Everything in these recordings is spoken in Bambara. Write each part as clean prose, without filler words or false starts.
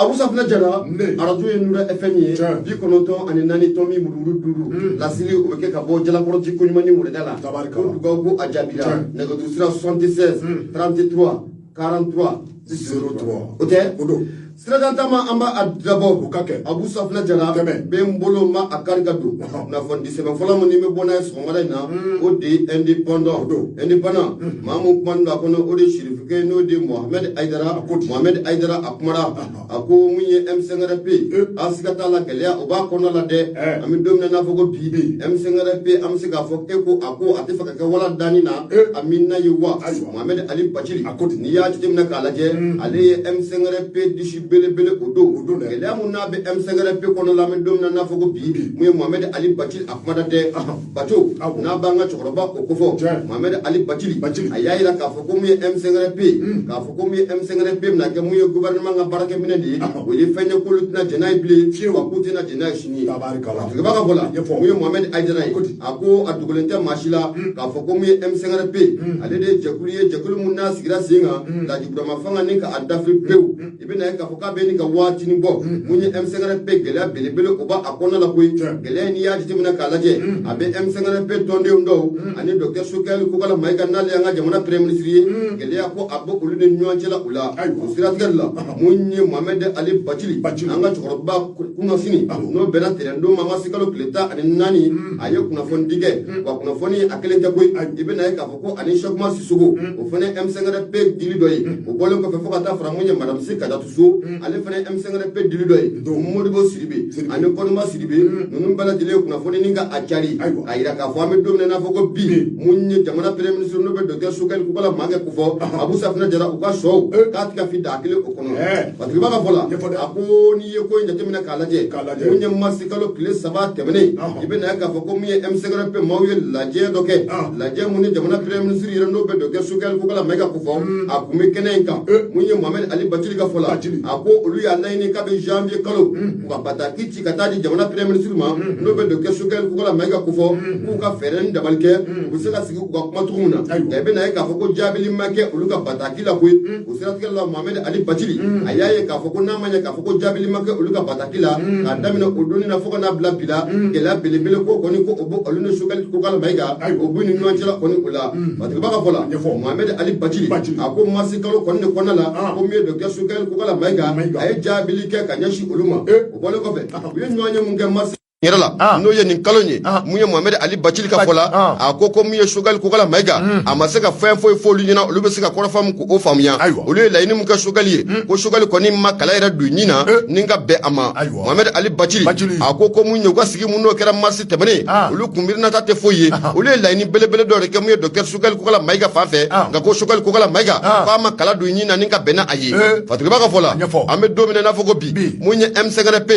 Abu Safina Jara, Radio Nura FMI, du Konoton, and Nanitomi Muru, la Sili ou Kekabo, Jalaporti Kunimani Mouredala, Gogo Adjabira, Negodusra 76, 33, 43, 03. Ok? Sradantama amba adabo Abu Safina Jara bembolo ma akargado na fondi sema fola mo nime bona songala na odi indépendant mamu kwanda kono odi shirifike no de Mohamed Aidara akmara ako munye M5RP asigata la kelea oba kono la de ami domna na fogo bi M5RP amsiga fo eko ako atifaka ka wala dani na aminna yuwa Mohamed Ali Bachili ni ya timna kalaje ali M5RP dishi bele odo ele amuna be M5RP kono la medom na fogo bi mu Mohamed Ali Bachili akmada de bato na banga chokroba okofo Mohamed Ali Bachili ayayira ka fogo mu M5RP ka fogo mu M5RP na ke mu gouvernement nga barake minedi o ye fenye kulutina jenai bli wa kutina jenai shini tabaraka baka bola mu Mohamed Aidara ako adugolente mashila ka fogo mu M5RP ale de jekulu munna sigira singa la jibrama fanga ninka adafri peu ibina ka foka beni ka wati ni bo munye M5RP gele belebele oba akona la koy gele ni ya jitimuna kalaje abe M5RP tonde ndo ani Dr Sokel ko kala mayga nale nga jamana premier ministre gele ko abbo ulude nyonjela ula usiratigalla munye Mohamed Ali Bachili anga choroba kuna sini no benate ndo mama sikalo kleta ani nani aye kuna fondige wa kuna foni akelenta koy ibina ka foko ani shokma sisugo ofone M5RP dili doyi o bolo ko fofo kata framunye madam sika datuso ale fane M5RP dilidoy Modibo Sidibe ane konuma Sidibe nunum bala dile kuna foni ninga achari ayira ka fami domne na fogo bi munye jamana premier ministre no be Dr Sokel ko bala mange ko fo Abu Safina Jara uka show katika fi dakile okono pati baka fola ako ni yeko njatemina kalaje munye masikalo kile saba temene ibe na ka foko munye M5RP mawye laje doke laje munye jamana premier ministre yira no be Dr Sokel ko bala mega ko fo akumi kenenka munye Mohamed Ali Bachili ka fola ako olu ya laini ka be janvier kalo ko bataki ci kataji jamana premier ministre ma no be Dr Sokel ko la mega ko fo ku ka feren dabalke ko se ka sigi ko kuma tumuna e be na ka fo ko jabili make olu ka bataki la ko ko se la Mohamed Ali Bachili ayaye ka fo ko na manya ka fo ko jabili make olu ka bataki la ka damina odoni na fo ko na bla bila gela belebele ko koni ko obo olu ne Sokel ko la mega obu ni no jela koni ula batiki baka fola Mohamed Ali Bachili ako masikalo koni ko na la ko mi Dr Sokel ko la mega ay jabili ke kanyashi uluma o bole ko fe uye nyoanye munge masi Yerala no ye nin kalonye muye Mohamed Ali Bachili ka fola akoko muye Sokel ko kala maiga amaseka fo folu nyina olube seka ko fam ko o famya ole la ni muka Sokel ye ko Sokel ko ni makala era du nyina ninga be ama Mohamed Ali Bachili akoko munye ko sigi munno kera masi temene olu kumbirna ta te foye ole la ni belebele do reke muye Dr Sokel ko kala maiga fa fe nga ko Sokel ko kala maiga fa makala du nyina ninga bena aye fatu ba ka fola ame domine na fogo bi munye M5RP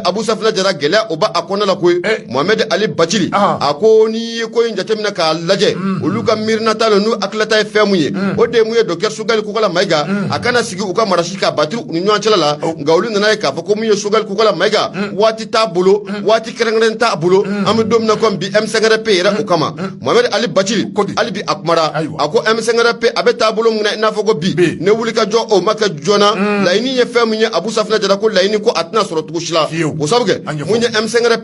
Abu Safina Jara gele oba akona la koy Mohamed Ali Bachili ako ni ko njatemina ka laje uluka mirna talo nu aklata femuye o de muye Dr Sokel ko kala maiga akana sigi uka marashika batru ni nyanchala la ngawlu nana ka fa ko muye Sokel ko kala maiga wati tabulo wati kerengren tabulo am domna ko bi M5RP era ukama Mohamed Ali Bachili Ali bi akmara ako M5RP abe tabulo ngna na fa ko bi ne wulika jo o maka jona laini ye femuye Abu Safina Jara ko laini ko atna soro tukushila o sabuge munye M5RP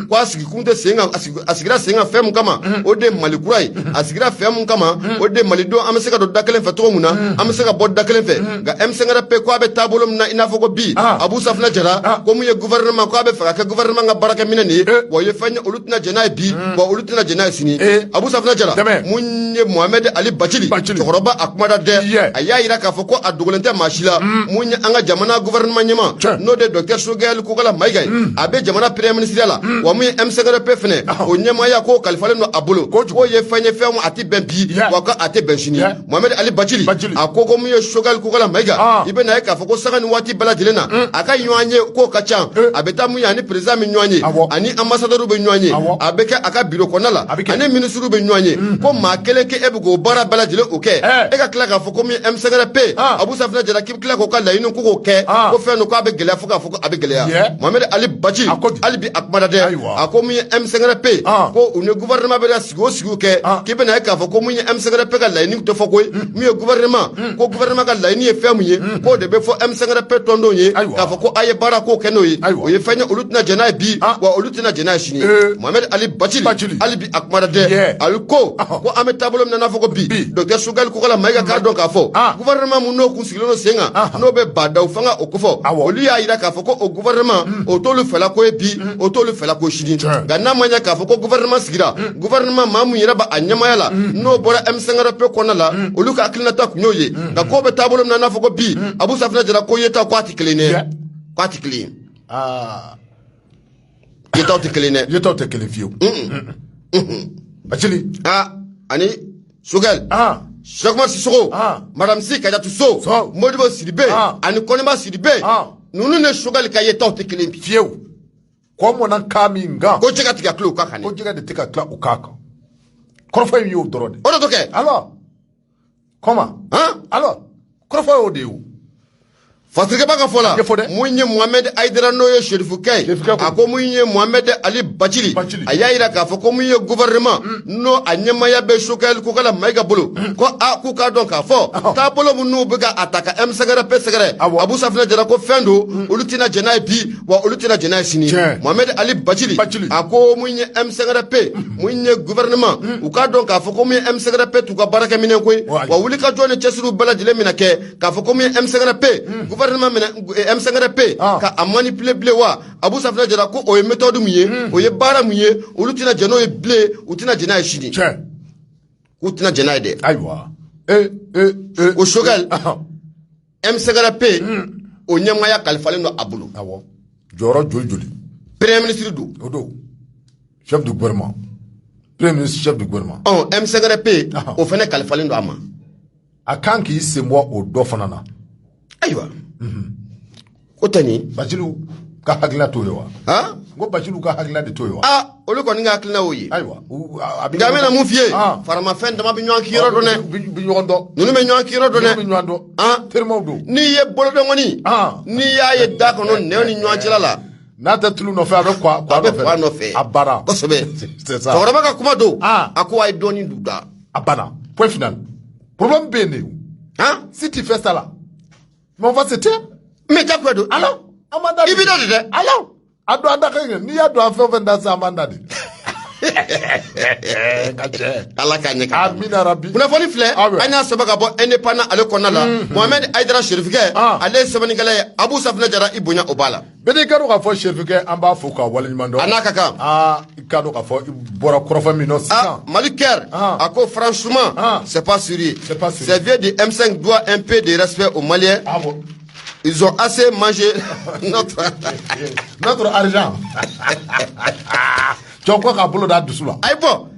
kwa asigi kunte senga asigira senga fem kama ode malikurai asigira fem kama ode malido ameseka do dakelen fe to muna ameseka bod dakelen fe ga M5RP ko abe tabolom na inafoko bi Abu Safina Jara ko mu ye gouvernement ko abe fa ka gouvernement nga baraka minani wo ye fanya ulutina jena bi wo ulutina jena sini Abu Safina Jara munye Mohamed Ali Bachili chokoroba akmada de ayayira ka foko adugolente mashila munye anga jamana gouvernement nyema no de Dr Sokel ko kala maigai abe jamana premier ministre la wa mu M5RP fene o nyema ya ko kalifale no abulo ko ye fanye femu ati benbi wa ka ati benshini Mohamed Ali Bachili akoko mu ye Sokel ko kala maiga ibe na ka foko saka ni wati bala dilena aka nywanye ko kacha abeta mu ya ni president nywanye ani ambassadeur be nywanye abeke aka biro konala ani ministre be nywanye ko makeleke ebugo bara bala dile oke e ka kla ka foko mu M5RP Abu Safina Jara ki kla ko kala inu ko ke ko fe no ko abe gele foko abe gele ya Mohamed Ali Bachili Ali bi akma kumada de a ko mun ye M5RP ko u ne gouvernement bɛ sigo kɛ k'i bɛna ye k'a fɔ ko mun ye M5RP ka laɲini tɛ fɔ koyi mun ye gouvernement ko gouvernement ka laɲini ye fɛn mun ye k'o de bɛ fɔ M5RP tɔndenw ye k'a fɔ ko a ye baara k'o kɛ n'o ye o ye fɛn ye olu tɛna jɛn n'a ye bi wa olu tɛna jɛn n'a ye sini Mohamed Ali Bacili hali bi a kumada dɛ a ko an bɛ taabolo min na n'a fɔ ko bi docteur Sugali Kokala Mayiga k'a dɔn k'a fɔ gouvernement mun n'o kun sigilen don sen kan n'o bɛ badaw fanga o kofɔ olu y'a yira k'a fɔ ko o gouvernement o t'olu fɛla ko ye bi o t'olu fɛla ko sini nka n'a ma ɲɛ k'a fɔ ko gouvernement sigira gouvernement maa mun yɛrɛ b'a ɲɛmaya la n'o bɔra M5RP kɔnɔna la olu ka hakilinata kun y'o ye nka ko bɛ taabolo min na n'a fɔ ko bi Abu Safinɛ Jara ko yeta k'a tɛ kelen ye k'a tɛ kelen ye yetaw tɛ kelen ye yetaw tɛ kelen fiyewu Bacili ani Sugal Cheikh Oumar Sissoko Madame Si Kadiatou Sow Modibo Sidibé ani Koniba Sidibé nunu ne Sugal ka yetaw tɛ kelen fiyewu ko mɔna ka min kan ko jɛgɛ tigɛ tila u ka kan ko jɛgɛ de tɛ ka tila u ka kan kɔrɔfɔ in y'o dɔrɔn de o de to kɛ alors comment alors kɔrɔfɔ y'o de ye o Fatirikeba ka fɔ la mun ye Mohamed Aïdara n'o ye Sherifu Kɛ a ko mun ye Mohamed Ali Bacili a y'a yira k'a fɔ ko mun ye gouvernement n'o a ɲɛmaya bɛ Sugali Kokala Mayiga bolo ko k'u k'a dɔn k'a fɔ taabolo mun n'u bɛ ka ta ka M5RP sɛgɛrɛ Abu Safinɛ Jara ko fɛn don olu tɛna jɛn n'a ye bi wa olu tɛna jɛn n'a ye sini Mohamed Ali Bacili a ko mun ye M5RP mun ye gouvernement u k'a dɔn k'a fɔ ko mun ye M5RP t'u ka baarakɛminɛn koyi wa wulikajɔ ni cɛsiriw bɛɛ lajɛlen mina kɛ k'a fɔ ko mun ye M5RP gouvernement M5RP ka a manipuler bilen wa Abu Safinɛ Jara ko o ye méthode mun ye o ye baara mun ye olu tɛna jɛn n'o ye bilen u tɛna jɛn n'a ye sini k'u tɛna jɛn n'a ye dɛ ayiwa o Sugal M5RP o ɲɛmaya kalifalen don a bolo jɔyɔrɔ joli premier ministre don o don chef du gouvernement premier ministre chef du gouvernement M5RP o fana kalifalen don a ma a kan k'i sen bɔ o dɔ fana na ayiwa ko tani Baciliw ka hakilina t'o ye wa ko Baciliw ka hakilina de t'o ye wa olu kɔni ka hakilina y'o ye ayiwa nka n bɛna mun f'i ye faramafɛn dama bɛ ɲɔgɔn kiyɔrɔ dɔn dɛ bi ɲɔgɔn dɔn ninnu bɛ ɲɔgɔn kiyɔrɔ dɔn dɛ terimaw don n'i ye bolodon kɔni n'i y'a ye da kɔnɔ nɛgɛ ni ɲɔgɔn cɛla la n'a tɛ tulu nɔfɛ a bɛ kwa nɔfɛ a banna kosɛbɛ cɛkɔrɔba ka kuma don a ko a ye dɔɔnin du da a banna point final problème bɛ yen de si tu fais ça là mais on va se taire. Mais t'as quoi d'autre? Alors, Amanda. Il vit dans le dé. Alors, Ado Anda, ni Ado a fait dans sa Amanda. Allah kanye ka. Amina Rabbi. Kuna foli filɛ an y'a sɛbɛn ka bɔ indépendant ale kɔnɔna la Mohamed Aïdara Sherifu Kɛ ale ye sɛbɛnnikɛla ye Abu Safinɛ Jara i bonya o b'a la. Bɛɛ ka dɔn k'a fɔ Sherifu Kɛ an b'a fɔ ka waleɲuman dɔn. A n'a ka kan. I ka dɔn k'a fɔ i bɔra kɔrɔfɔ min na sisan. Mali Kɛr a ko franchement c'est pas sérieux. C'est vieux de M5 doit un peu de respect aux Maliens. Ils ont assez mangé notre argent. Tu vois qu'à bolo da dusu la. Ayi bɔ.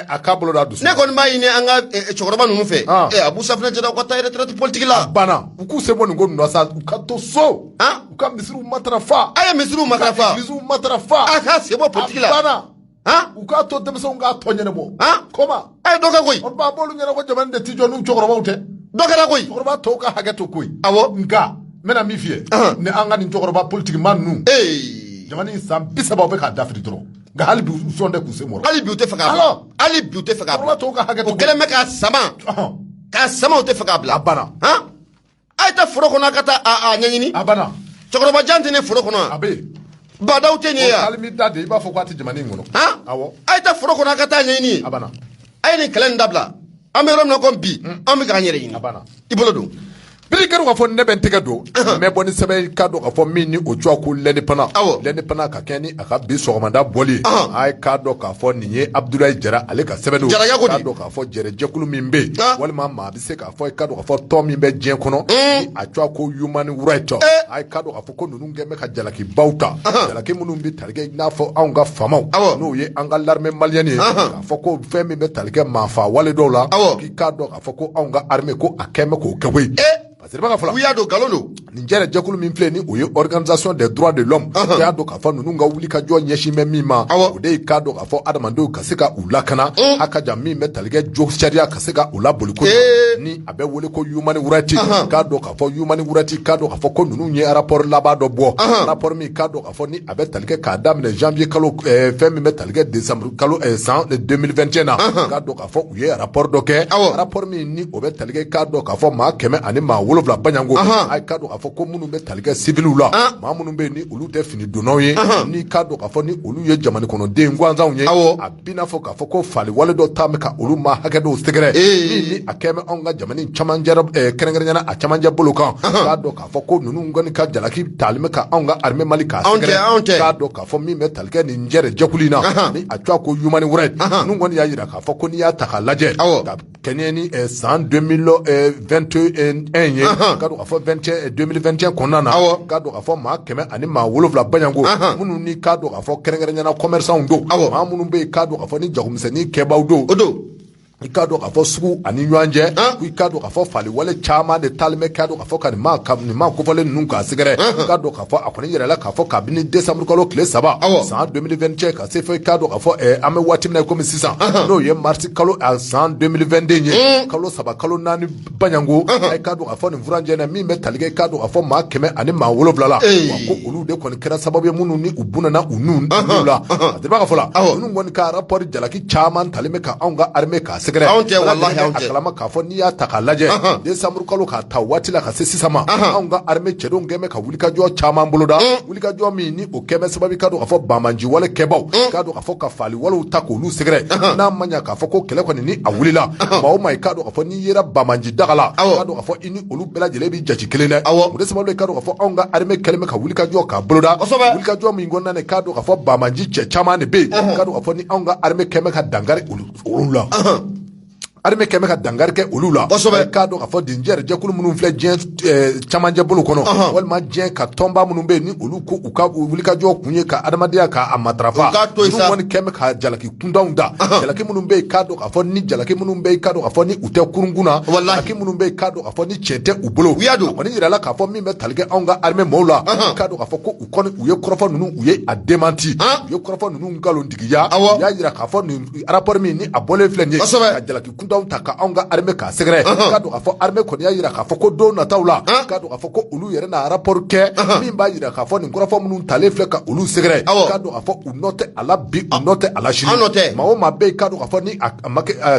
A ka bolo da dusu. Ne kɔni b'a ɲini an ka cɛkɔrɔba ninnu fɛ. Abu Safinɛ Jara ka taa retraite politique la. A banna. U k'u se bɔ nin ko ninnu na sa u ka to so. U ka misiriw matarafa. A ye misiriw matarafa. Misiriw matarafa. A ka se bɔ politique la. A banna. U k'a to denmisɛnw k'a tɔ ɲɛnabɔ. Comment? A ye dɔ kɛ koyi. O b'a bolo ɲɛnabɔ jamana de ti jɔ n'u cɛkɔrɔbaw tɛ. Dɔ kɛra koyi. Cɛkɔrɔba tɔw ka hakɛ to koyi. Awɔ. Nka n bɛna min f'i ye. Ni an ka nin cɛkɔrɔba politique man ninnu. Jamana in san 30 bɛ k'a dafiri dɔrɔn. Nka hali bi u sɔn tɛ k'u se mɔrɔ. Hali bi u tɛ fɛ k'a bila. Hali bi u tɛ fɛ k'a bila. Tɔw ka hakɛ to. U kɛlen bɛ k'a sama u tɛ fɛ k'a bila. A banna. A ye taa foro kɔnɔ a ka taa a ɲɛɲini. A banna. Cɛkɔrɔba jan tɛ ne foro kɔnɔ. A bɛ yen. Badaw tɛ nin ye yan. Hali mi da de i b'a fɔ k'a tɛ jamana in kɔnɔ. Awɔ. A ye taa foro kɔnɔ a ka taa ɲɛɲini. A banna. A ye nin kɛlɛ in dabila. An bɛ yɔrɔ min na ko bi an bɛ k'an yɛrɛ ɲini. A banna. I bolo don. Birikɛru k'a fɔ ne bɛ n tɛgɛ don mɛ bɔ ni sɛbɛn k'a dɔn k'a fɔ min ni o cogoya ko l'indépendant l'indépendant ka kɛ ni a ka bi sɔgɔmada bɔli ye a ye k'a dɔn k'a fɔ nin ye Abdoulaye Jara ale ka sɛbɛn don k'a dɔn k'a fɔ jɛrɛjɛkulu min bɛ yen walima maa a bɛ se k'a fɔ k'a dɔn k'a fɔ tɔn min bɛ diɲɛ kɔnɔ ni a cogoya ko human right a ye k'a dɔn k'a fɔ ko ninnu kɛn bɛ ka jalakibaw ta jalaki minnu bɛ tali kɛ i n'a fɔ anw ka faamaw n'o ye an ka l'armée malienne ye k'a fɔ ko fɛn min bɛ tali kɛ maafa wale dɔw la k'i k'a dɔn k'a fɔ ko anw ka armée ko a kɛn bɛ k'o kɛ koyi. Parce que u y'a don galon don Ninjere jakulu min filɛ ni o ye organisation des droits de l'homme y'a dɔn k'a fɔ ninnu ka wuli ka jɔ ɲɛsin bɛ min ma o de ye k'a dɔn k'a fɔ adamadenw ka se ka u lakana a ka jan min bɛ tali kɛ jo sariya ka se ka u laboli ko ni a bɛ wele ko human rights k'a dɔn k'a fɔ human rights k'a dɔn k'a fɔ ko ninnu ye rapport laban dɔ bɔ rapport min k'a dɔn k'a fɔ ni a bɛ tali kɛ k'a daminɛ janvier kalo fɛn min bɛ tali kɛ décembre kalo san 2021 na k'a dɔn k'a fɔ u ye rapport dɔ kɛ rapport min ni o bɛ tali kɛ k'a dɔn k'a fɔ maa 100 ani maa 7 baɲango a k'a dɔn k'a fɔ ko minnu bɛ tali kɛ civiliw la maa minnu bɛ ni olu tɛ fini donnaw ye ni k'a dɔn k'a fɔ ni olu ye jamana kɔnɔden gansanw ye a b'i n'a fɔ k'a fɔ ko fali wale dɔ taa bɛ ka olu ma hakɛ dɔw sɛgɛrɛ min ni a kɛ bɛ anw ka jamana camancɛ kɛrɛnkɛrɛnyana a camancɛ bolo kan k'a dɔn k'a fɔ ko ninnu kɔni ka jalaki tali bɛ ka anw ka armée Mali k'a sɛgɛrɛ k'a dɔn k'a fɔ min bɛ tali kɛ nin jɛrɛ jɛkulu in na ni a tɔgɔ ko human rights ninnu kɔni y'a jira k'a fɔ ko n'i y'a ta k'a lajɛ ka kɛɲɛ ni san 2021 ye k'a dɔn k'a fɔ 2021 kɔnɔna na k'a dɔn k'a fɔ maa 100 ani maa 7 baɲango minnu ni k'a dɔn k'a fɔ kɛrɛnkɛrɛnyana commerçants don maa minnu bɛ yen k'a dɔn k'a fɔ ni jagomisɛnnin kɛbaaw don i k'a dɔn k'a fɔ sugu ani ɲɔgɔn cɛ i k'a dɔn k'a fɔ faliwale caman de taalen bɛ k'a dɔn k'a fɔ ka nin maa kofɔlen ninnu k'a sɛgɛrɛ k'a dɔn k'a fɔ a kɔni yɛrɛla k'a fɔ kabini décembre kalo tile 3 san 2021 ka se fɔ i k'a dɔn k'a fɔ an bɛ waati min na komi sisan n'o ye mars kalo san 2022 ye kalo 3 kalo 4 baɲango i k'a dɔn k'a fɔ nin furanjɛ na min bɛ tali kɛ i k'a dɔn k'a fɔ maa 100 ani maa 7 la wa ko olu de kɔni kɛra sababu ye minnu ni u bunana u nun la a tɛ ka fɔ la ninnu kɔni ka rapport jalaki caman talen bɛ ka anw ka armée k'a sɛgɛrɛ a kalama k'a fɔ n'i y'a ta k'a lajɛ décembre kalo k'a ta waati la ka se sisan ma anw ka armée cɛdenw kɛn bɛ ka wulikajɔ caman boloda wulikajɔ min ni o kɛn bɛ sababu k'a dɔn k'a fɔ banbanji wale kɛbaw k'a dɔn k'a fɔ ka fali walew ta k'olu sɛgɛrɛ n'a ma ɲa k'a fɔ ko kɛlɛ kɔni ni a wulila maa o maa i k'a dɔn k'a fɔ n'i yera banbanji daga la k'a dɔn k'a fɔ i ni olu bɛɛ lajɛlen bɛ jate kelen dɛ o de sababu k'a dɔn k'a fɔ anw ka armée kɛlen bɛ ka wulikajɔ k'a boloda wulikajɔ min kɔnɔna na k'a dɔn k'a fɔ banbanji cɛ caman de bɛ yen k'a dɔn k'a fɔ ni anw ka armée kɛlen bɛ ka dankari olu la armée kɛmɛ ka dankari kɛ olu la k'a dɔn k'a fɔ dinjɛrɛ jɛkulu minnu filɛ diɲɛ camancɛ bolo kɔnɔ walima diɲɛ ka tɔnba minnu bɛ yen ni olu ko u ka wulikajɔ kun ye ka adamadenya k'a matarafa ninnu kɔni kɛmɛ ka jalaki kundanw da jalaki minnu bɛ yen k'a dɔn k'a fɔ ni jalaki minnu bɛ yen k'a dɔn k'a fɔ ni u tɛ kurukun na jalaki minnu bɛ yen k'a dɔn k'a fɔ ni cɛ tɛ u bolo kɔni yirala k'a fɔ min bɛ tali kɛ anw ka armée maaw la k'a dɔn k'a fɔ ko u kɔni u ye kɔrɔfɔ ninnu u ye a démenti u ye kɔrɔfɔ ninnu nkalontigiya u y'a jira k'a fɔ nin rapport min ni a bɔlen filɛ nin ye ka jalaki kundanw ta ka anw ka armée k'a sɛgɛrɛ k'a dɔn k'a fɔ armée kɔni y'a jira k'a fɔ ko don nataw la k'a dɔn k'a fɔ ko olu yɛrɛ n'a rapport kɛ min b'a jira k'a fɔ nin kɔrɔfɔ minnu talen filɛ ka olu sɛgɛrɛ k'a dɔn k'a fɔ u nɔ tɛ a la bi u nɔ tɛ a la sini maa o maa bɛ yen k'a dɔn k'a fɔ ni a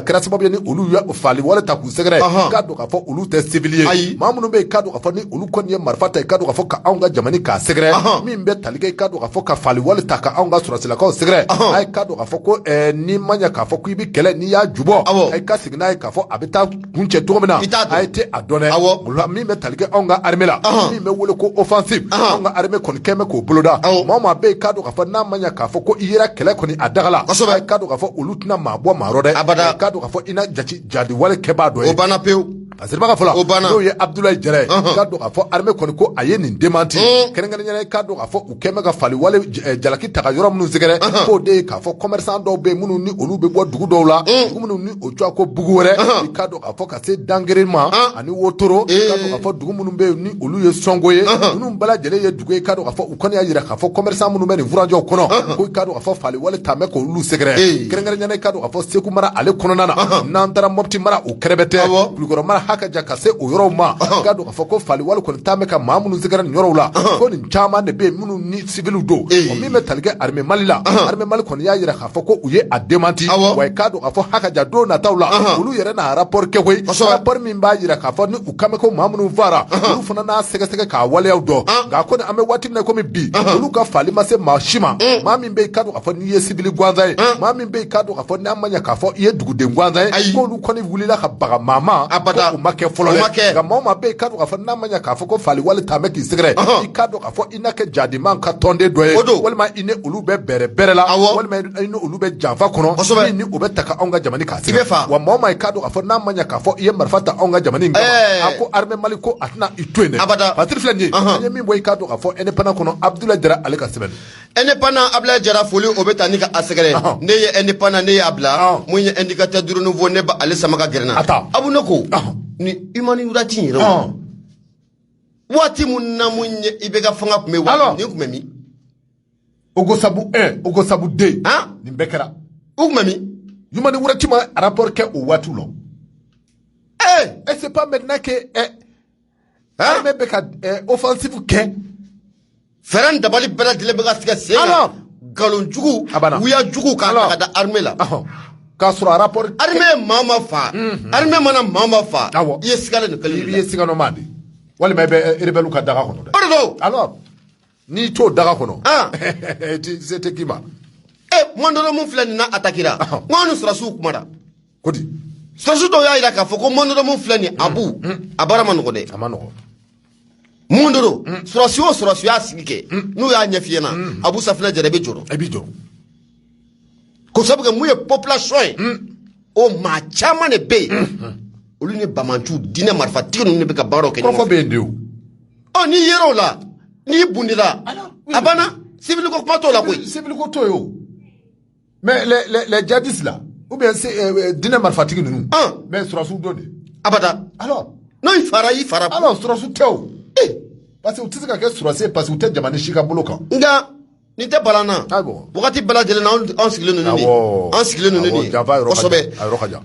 kɛra sababu ye ni olu ye fali wale ta k'u sɛgɛrɛ k'a dɔn k'a fɔ olu tɛ civil ye maa minnu bɛ yen k'a dɔn k'a fɔ ni olu kɔni ye marifa ta k'a dɔn k'a fɔ ka anw ka jamana k'a sɛgɛrɛ min bɛ tali kɛ k'a dɔn k'a fɔ ka fali wale ta ka anw ka sɔrɔsilakaw sɛgɛrɛ a ye k'a dɔn k'a fɔ ko ni ma ɲɛ k'a fɔ k'i bɛ kɛlɛ n'i y'a jubɔ a ye ka segin n'a ye k'a fɔ a bɛ taa kun cɛ cogo min na a ye tɛ a dɔn dɛ min bɛ tali kɛ anw ka armée la min bɛ wele ko offensive anw ka armée kɔni kɛn bɛ k'o boloda maa o maa bɛ yen k'a dɔn k'a fɔ n'a ma ɲɛ k'a fɔ ko i yera kɛlɛ kɔni a daga la a ye k'a dɔn k'a fɔ olu tɛna maa bɔ maa yɔrɔ dɛ k'a dɔn k'a fɔ i na jadi wale kɛbaa dɔ ye o banna pewu a sirima ka fɔ la n'o ye Abdoulaye Jɛrɛ k'a dɔn k'a fɔ armée kɔni ko a ye nin démenti kɛrɛnkɛrɛnyana k'a dɔn k'a fɔ u kɛn bɛ ka fali wale jalaki ta ka yɔrɔ minnu sɛgɛrɛ k'o de ye k'a fɔ commerçant dɔw bɛ yen minnu ni olu bɛ bɔ dugu dɔw la dugu minnu ni o cogoya ko bugu wɛrɛ k'a dɔn k'a fɔ ka se dangere ma ani wotoro k'a dɔn k'a fɔ dugu minnu bɛ yen ni olu ye sɔngo ye ninnu bɛɛ lajɛlen ye dugu ye k'a dɔn k'a fɔ u kɔni y'a jira k'a fɔ commerçant minnu bɛ nin furanjɛw kɔnɔ ko k'a dɔn k'a fɔ fali wale ta mɛ k'olu sɛgɛrɛ kɛrɛnkɛrɛnyana k'a dɔn k'a fɔ Segu mara ale kɔnɔna na n'an taara Mopti mara o kɛrɛbɛ tɛ Kulukɔrɔ mara hakaja ka se o yɔrɔw ma k'a dɔn k'a fɔ ko fali wale kɔni ta mɛ ka maa minnu sɛgɛrɛ nin yɔrɔw la ko nin caman de bɛ yen minnu ni civiliw don min bɛ tali kɛ armée Mali la armée Mali kɔni y'a jira k'a fɔ ko u ye a démenti wa k'a dɔn k'a fɔ hakaja don nataw la olu yɛrɛ n'a rapport kɛ koyi rapport min b'a jira k'a fɔ ni u kan bɛ ko maa minnu fara olu fana n'a sɛgɛsɛgɛ k'a waleyaw dɔn nka kɔni an bɛ waati min na komi bi olu ka fali ma se maa si ma maa min bɛ yen k'a dɔn k'a fɔ n'i ye civil gansan ye maa min bɛ yen k'a dɔn k'a fɔ n'a ma ɲɛ k'a fɔ i ye duguden gansan ye k'olu kɔni wulila ka baga maa ma ko u ma kɛ fɔlɔ dɛ nka maa o maa bɛ yen k'a dɔn k'a fɔ n'a ma ɲɛ k'a fɔ ko fali wale ta mɛ k'i sɛgɛrɛ i k'a dɔn k'a fɔ i n'a kɛ jadiman ka tɔnden dɔ ye walima i ni olu bɛ bɛrɛ bɛrɛ la walima i ni olu bɛ janfa kɔnɔ min ni o bɛ ta ka anw ka jamana k'a sɛgɛrɛ wa maa o maa ye k'a dɔn k'a fɔ n'a ma ɲɛ k'a fɔ i ye marifa ta anw ka jamana in kan a ko armée Mali ko a tɛna i to yen dɛ patiri filɛ nin ye an ye min bɔ i k'a dɔn k'a fɔ indépendant kɔnɔ Abdoulaye Jɛrɛ ale ka sɛbɛn indépendant Abdoulaye Jɛrɛ foli o bɛ taa ni ka a sɛgɛrɛ ne ye indépendant ne ye a bila mun ye indicateur du renouveau ne ba ale sama ka gɛrɛna abu ne ko ni human rights yɛrɛ wati munna munye ibega fanga kume wa ni kumemi ogosabu 1 ogosabu 2 ni bekera kumemi yuma ni wuratima rapport ke o watulo et c'est pas maintenant que mais beka offensive ke feran dabali bela dile bega siga se galon jugu wuya jugu ka da armée la ka sura rapport armée mama fa armée mana mama fa yesigale ne kali yesigano madi wali may be rebelu ka daga kono de alors ni to daga kono c'était kima mondolo mun flani na atakira ngonu surasu kumara kodi surasu to ya ira ka foko mondolo mun flani abu abara manoko de amanoko mondolo surasu ya sigike nu ya nyefiyena abu safina jarebe joro ko sabuga muye population o ma chama ne be olu ne bamanchu dina marfatiko ne be ka baro ke ko be ndew ni yero la ni bundira abana civil ko kuma to la koy civil ko to yo mais les djihadistes là ou bien c'est dina marfatiko nous mais surasu donné abada alors non il fara alors surasu tew parce que utisika ke surasu parce que uté jamani shika boloka nga ni te balana wakati bala jele na on sigile no ni osobe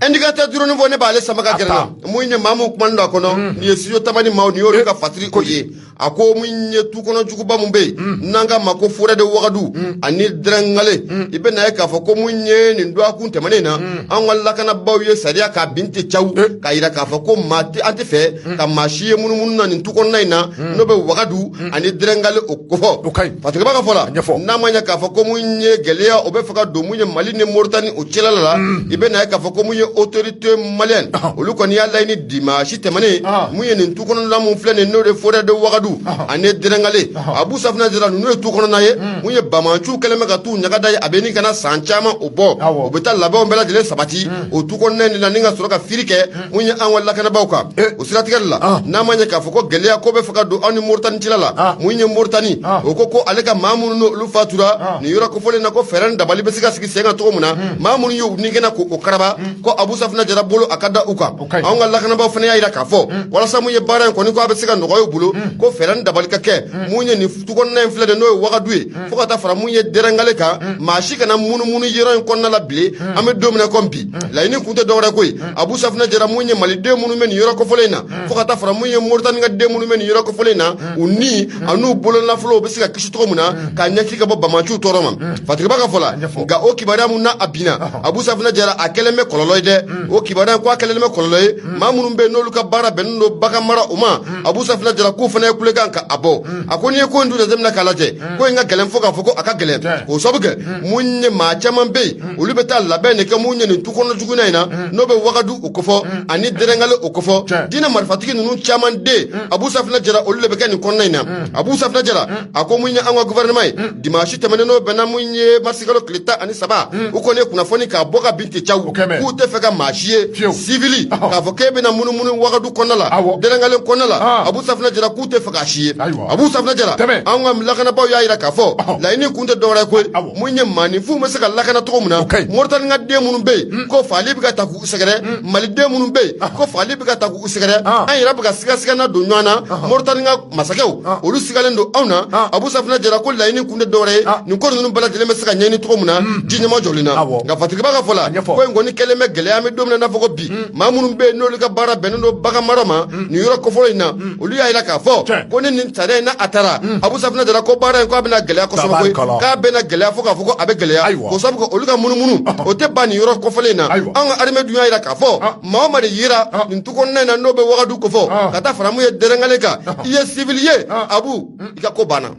indicateur duro no ne bale samaka gerna muinye mamu kumanda kono ni esiyo tamani maw ni yoro ka fatri oye ako muinye tu kono jukuba mumbe nanga mako fura de wagadu ani drangale ibe na ka fa ko muinye ni ndo akunte manena an walla kana bawye sariya ka binti chaw ka ira ka fa ko mati antefe ka mashiye munun na ni tu kono naina no be wagadu ani drangale okofo fatri ba ka fola namanya ka fa ko munye gelea obe faka do munye mali ne mortani o chelala ibe na ka fa ko munye autorité malienne olu ko ni yalla ni dimanche temane munye ni tu kono la mun flene no de fora de wagadu ane dirangale abu safna jira no tu kono naye munye bamanchu keleme ka tu nyaga dai abeni kana sanchama obo obeta laba ombela jele sabati o tu kono ne na ninga soroka firike munye an walla kana bawka o siratikalla namanya ka fa ko gelea ko be faka do ani mortani chelala munye mortani o ko aleka mamun no fatura ni yura ko fole na ko feran dabali be siga sigi senga to muna mamun yu ni gena ko karaba ko abu safna jara bolo akada uka an Allah kana ba fana yaira ka fo wala samu ye baran ko ni ko abe siga no ko bulo ko feran dabali ka ke munye ni futu ko na infle de no waga duwe fo ka ta fara munye derangale ka ma shi kana munu yero ko na la ble ame domina kompi la ni kunte dogora koy abu safna jara munye mali de munu men yura ko fole na fo ka ta fara munye mortan nga de munu men yura ko fole na uni anu bolo na flo be siga kishi to muna ka nyaki ka bo bamanchu toroma fatri baka fola nga o kibara mun na abina abu safna jara akeleme kololoide o kibara ko akeleme kololoy mamunun be no luka bara benno baka mara uma abu safna jara ku fana kule kanka abo akoni ko ndu de zemna kalaje ko nga gelen foka foko aka gelen ko sobuge munye ma chaman be ulubeta labe ne ke munye ni tukono juguna ina no be wagadu okofo ani derengale okofo dina marfatiki nunu chaman de abu safna jara ulube ke ni konna ina abu safna jara ako munye anwa gouvernement dimanche temene no bena munye marsigalo klita ani saba ukone kuna foni ka boka binti chaw ku te feka machie civili ka fokebe na munu wagadu konala derengale konala abu safna jara ku te feka shie abu safna jara anwa mlakana ba ya ira ka fo la ini kunte dora ko munye mani fu ma saka lakana to muna mortal nga de munu be ko fali bi ka ta ku segere mali de munu be ko fali bi ka ta ku segere an ira bi ka siga na do nyana mortal nga masakew olu sigalendo awna abu safna jara ko la ini kunte dore ni ko nunu bala dele mesaka nyeni to muna dinye ma jolina nga fatiki baka fola ko ngoni keleme gele ame domna na foko bi mamunu be no lika bara benno baka marama ni yoro ko folo ina olu ya ila ka fo ko ni tare na atara abu safna jara ko bara ko abina gele ko so ko ka bena gele foko abe gele ko so ko olu ka munu o te bani yoro ko folo ina an arme dunya ila ka fo mama de yira ni to ko na no be wagadu ko fo kata faramu ye derengale ka iye civilier abu ika ko bana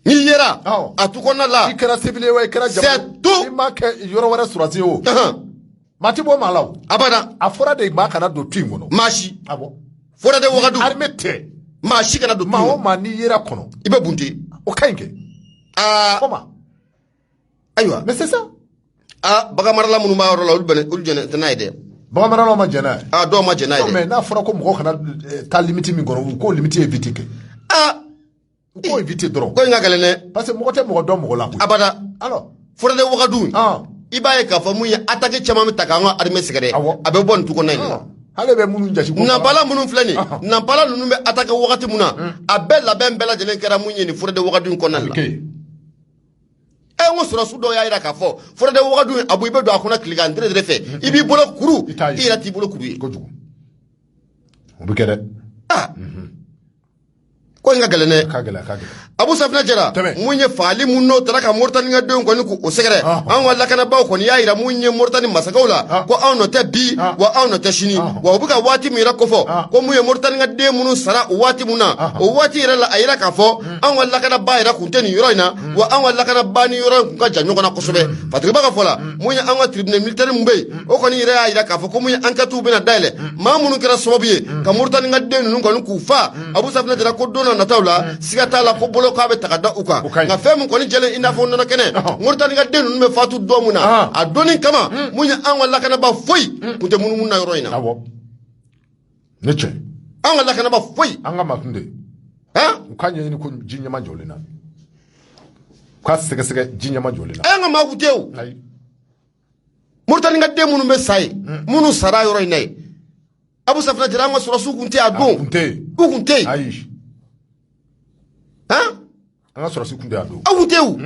ni yera atukona la ikara civile wa ikara jabu c'est tout imake yoro wara surati o matibo malaw abada afora de makana do twingono mashi abo fora de wagadu armete mashi kana do ma o mani yera kono ibe bunti o kanke koma aywa mais c'est ça baga marala munu ma ro la ul jene tanaide baga marala ma jena do ma jena ide mais na fora ko mo kana ta limite mi goro ko limite éviter ke ko éviter dron ko nga galene parce que mo te mo do mo la abada alors fora de wagadu ibaye ka fa muya attaque chama mi takanga arme sigare abe bon tu ko nay Nampala munun filani nampala nunu be attaquer wakati muna a bel la ben bela jelen kera munye ni fure de wakati konal la ngo sura sudo ya ira ka fo fure de wakati abu ibe do akona kliga ndre de fe ibi bolo kuru ira ti bolo kuru ko jugu obikere ko nga galene Abu Safna Jara munye fali munno taraka mortani nga don ko ni ko segere an walla kana baw ko ni yaira munye mortani masakawla ko an no te bi wa an no te shini wa buga wati mira ko fo ko munye mortani nga de munu sara wati muna o wati ira la ayira ka fo an walla kana bayira ku teni yoro ina wa an walla kana bani yoro ku ka janyo kana kosobe patri baga fola munye an wa tribunal militaire mbe o ko ni ira ayira ka fo ko munye an ka tu bena daile ma munu kira sobiye ka mortani nga de nunu ko ku fa Abu Safna Jara ko dona na tawla sigata la ko bolo ka be takada uka nga fem ko ni jele ina fo nono kene murtani ga denu me fatu domuna a doni kama munya an walla kana ba foy kunte munu na yoro ina awo neche an walla kana ba foy an ga matunde ha ukanye ni ko jinya manjolina kwa sege jinya manjolina an ga makuteu murtani ga de munu me sai munu sara yoro ina Abu Safna Jara nga sura su kunte adon kunte aish ha anga sura su kunde ado awuteu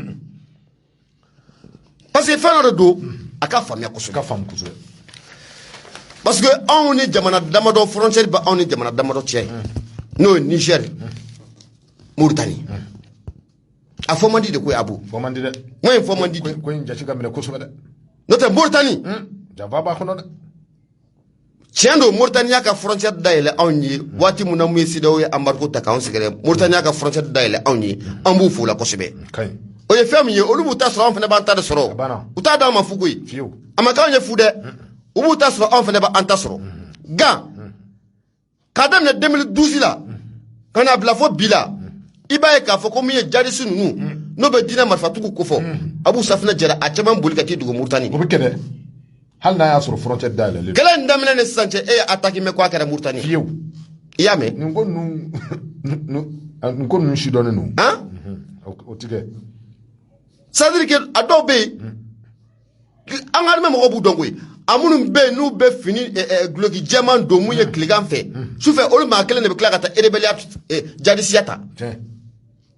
parce que fana do aka famia ko ka fam kuzo parce que on est jamana damado frontière ba on est jamana damado tchè no Niger Mauritanie a fomandi de ko abu fomandi de moy fomandi ko nja ci gamele ko so de note Mauritanie java ba kono de Tiendo Mauritania ka frontière daile awni wati muna mwesido ya embargo ta kan segere Mauritania ka frontière daile awni ambu fu la kosebe kay o ye fam ye olubu ta so fene ba anta soro uta da ma fugui fiu amaka nye fude ubu ta so fene ba anta soro ga kadam ne 2012 la kana bla fo bila ibaye ka fo ko mi jadi sunu no be dina marfatu ko fo Abu Safna Jara a chaman bulika ti dugo Mauritanie o bikede hal na ya sur frontière daile le kala ndamna ne sanche e attaque me kwa kara Mauritanie fiu yame nko nu shi donne nu hein o tige ça veut dire que adobe angar me mo bu dongoy amunum be nu be fini gloki jaman do muye kligan fe su fe ol ma kele ne be klagata rebelliat jadisiata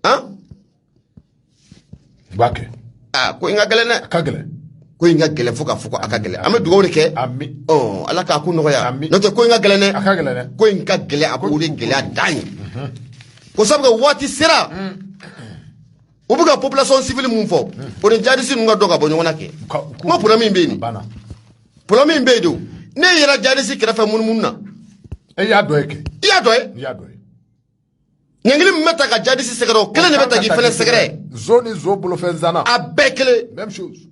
hein bake ko inga gele ne kagele ko inga gele fuka aka gele ame dugo ne ke ami ala ka ku no ya no te ko inga gele ne aka gele ne ko inga gele abu de gele adani ko sabga wati sera ubuga population civile mun fo o ne jadisi nga doga bo nyona ke mo problème mbe ni bana problème mbe do ne yera jadisi kera fa mun na ya doeke ngengili meta ka jadisi segero kele ne beta gi fele segere zone zo bolo fenzana abekele même chose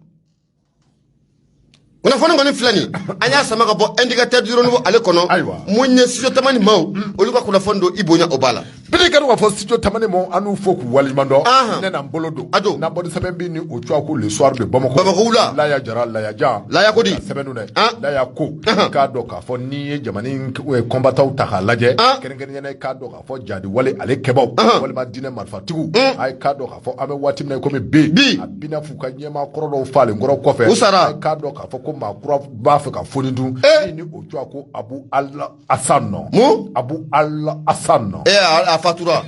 ona fona ngoni flani anya sama ka bo indicateur du renouveau ale kono munye sijo tamani maw oluka kuna fondo ibonya obala bidi kadu wa fo sijo tamani mo anu foku wali mando ne na mbolodo na bodi sebembi ni otu ako le soir de Bamako la ya jara la ya ja la ya kodi sebenu ne la ya ko ka do ka fo ni jamani combattant ta ka laje kenen ne ka do ka fo jadi wale ale kebaw wale ma dine marfatigu ay ka do ka fo ame watim na ko me be abina fuka nyema korodo fale ngoro kofe ay ka do ka fo ma kura ba fe ka foni dun ni otu ako Abu Allah Hassan no Abu Allah Hassan no a fatura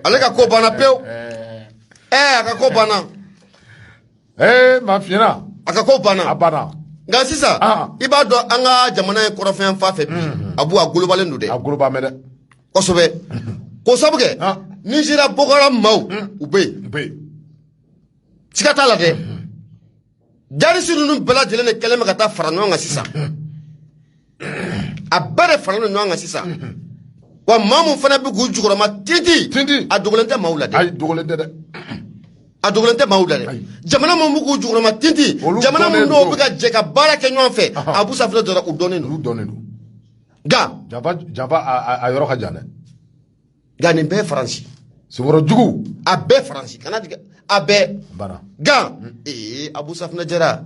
ale ka ko bana pew aka ko bana ma fina aka ko bana abana nga sisa iba do anga jamana e korofen fa fe Abu agulobalen do de agoloba me de kosobe ko sabuke Nigeria bokora maw ube sikata la de jarisi nunu bela jele keleme kata farano nga sisa abere farano nga sisa wa mamu fana bi gu jugoro ma titi a dogolente mawla de ay dogolente de a dogolente mawla de jamana mo gu jugoro ma titi jamana mo no bi ka je ka bara ke nyon fe Abu Safna dora u donenu ga java a yoro ka jane ga ni be France sumoro jugu a be France kana diga a be bana ga Abu Safna Jara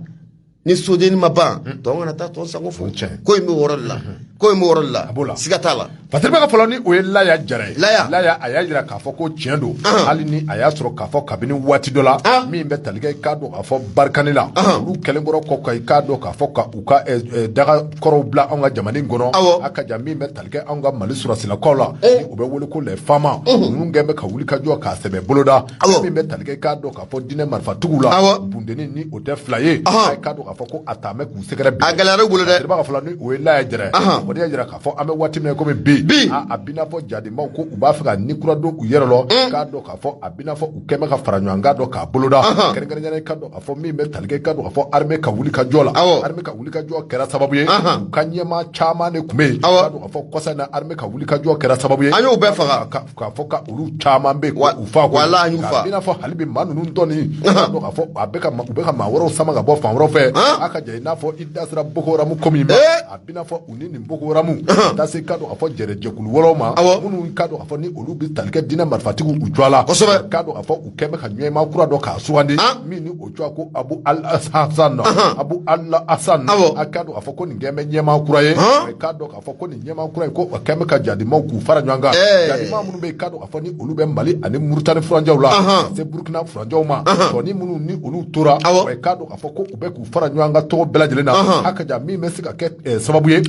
ni sodeni maban to ngana ta to sango fo ko mi woralla sigata la Fatirba ka fɔlɔ ni o ye Laya Jara ye. Laya a y'a jira k'a fɔ ko tiɲɛ don. Hali ni a y'a sɔrɔ k'a fɔ kabini waati dɔ la min bɛ tali kɛ i k'a dɔn k'a fɔ barikani la. Olu kɛlenkɔrɔ kɔ ka i k'a dɔn k'a fɔ ka u ka daga kɔrɔw bila anw ka jamana in kɔnɔ. A ka jan min bɛ tali kɛ anw ka Mali sɔrɔsilakaw la ni u bɛ wele ko les femmes. Ninnu gɛn bɛ ka wuli ka jɔ k'a sɛbɛ boloda. Min bɛ tali kɛ i k'a dɔn k'a fɔ diinɛ marifatigiw la. Bundeni ni o tɛ fila ye. A k'a dɔn k'a fɔ ko a taa mɛ k'u sɛgɛrɛ bi. A gɛlɛyara u bolo dɛ. Fatirba ka fɔlɔ ni o ye Laya Jara ye. O de y'a jira k'a fɔ an bɛ waati min na komi bi. A bina fɔ jadimaw ko u b'a fɛ ka ni kura don u yɛrɛ lɔ k'a dɔn k'a fɔ a bina fɔ u kɛmɛ ka fara ɲɔgɔn kan dɔn k'a boloda kɛrɛnkɛrɛnnen k'a dɔn k'a fɔ min bɛ tali kɛ k'a dɔn k'a fɔ armée ka wuli ka jɔ la armée ka wuli ka jɔ kɛra sababu ye u ka ɲɛmaa caman de tun bɛ yen k'a dɔn k'a fɔ kɔsa in na armée ka wuli ka jɔ kɛra sababu ye an y'o bɛɛ faga k'a fɔ ka olu caman bɛ yen u fa k'a bina fɔ hali bi maa ninnu dɔɔni k'a dɔn k'a fɔ u bɛ ka maa wɛrɛw sama ka bɔ fan wɛrɛw fɛ a ka jan i n'a fɔ i da sera Boko Haram ko min ma a bina fɔ u ni nin Boko Haram da se k'a dɔn k'a fɔ jɛkulu wɔɔrɔw ma minnu k'a dɔn k'a fɔ ni olu bɛ tali kɛ diinɛ marifatigiw u jɔ la kosɛbɛ k'a dɔn k'a fɔ u kɛn bɛ ka ɲɛmaa kura dɔ k'a sugandi min ni o jɔ ko Abu al-Hassan a k'a dɔn k'a fɔ ko nin kɛn bɛ ɲɛmaa kura ye k'a dɔn k'a fɔ ko nin ɲɛmaa kura ye ko o kɛn bɛ ka jadimaw k'u fara ɲɔgɔn kan jadimaa minnu bɛ yen k'a dɔn k'a fɔ ni olu bɛ Mali ani Muritani furanjɛw la ka se Burukina furanjɛw ma tɔni minnu ni olu tora k'a dɔn k'a fɔ ko u bɛ k'u fara ɲɔgɔn kan tɔgɔ bɛɛ lajɛlen na a ka jan min bɛ se ka kɛ sababu ye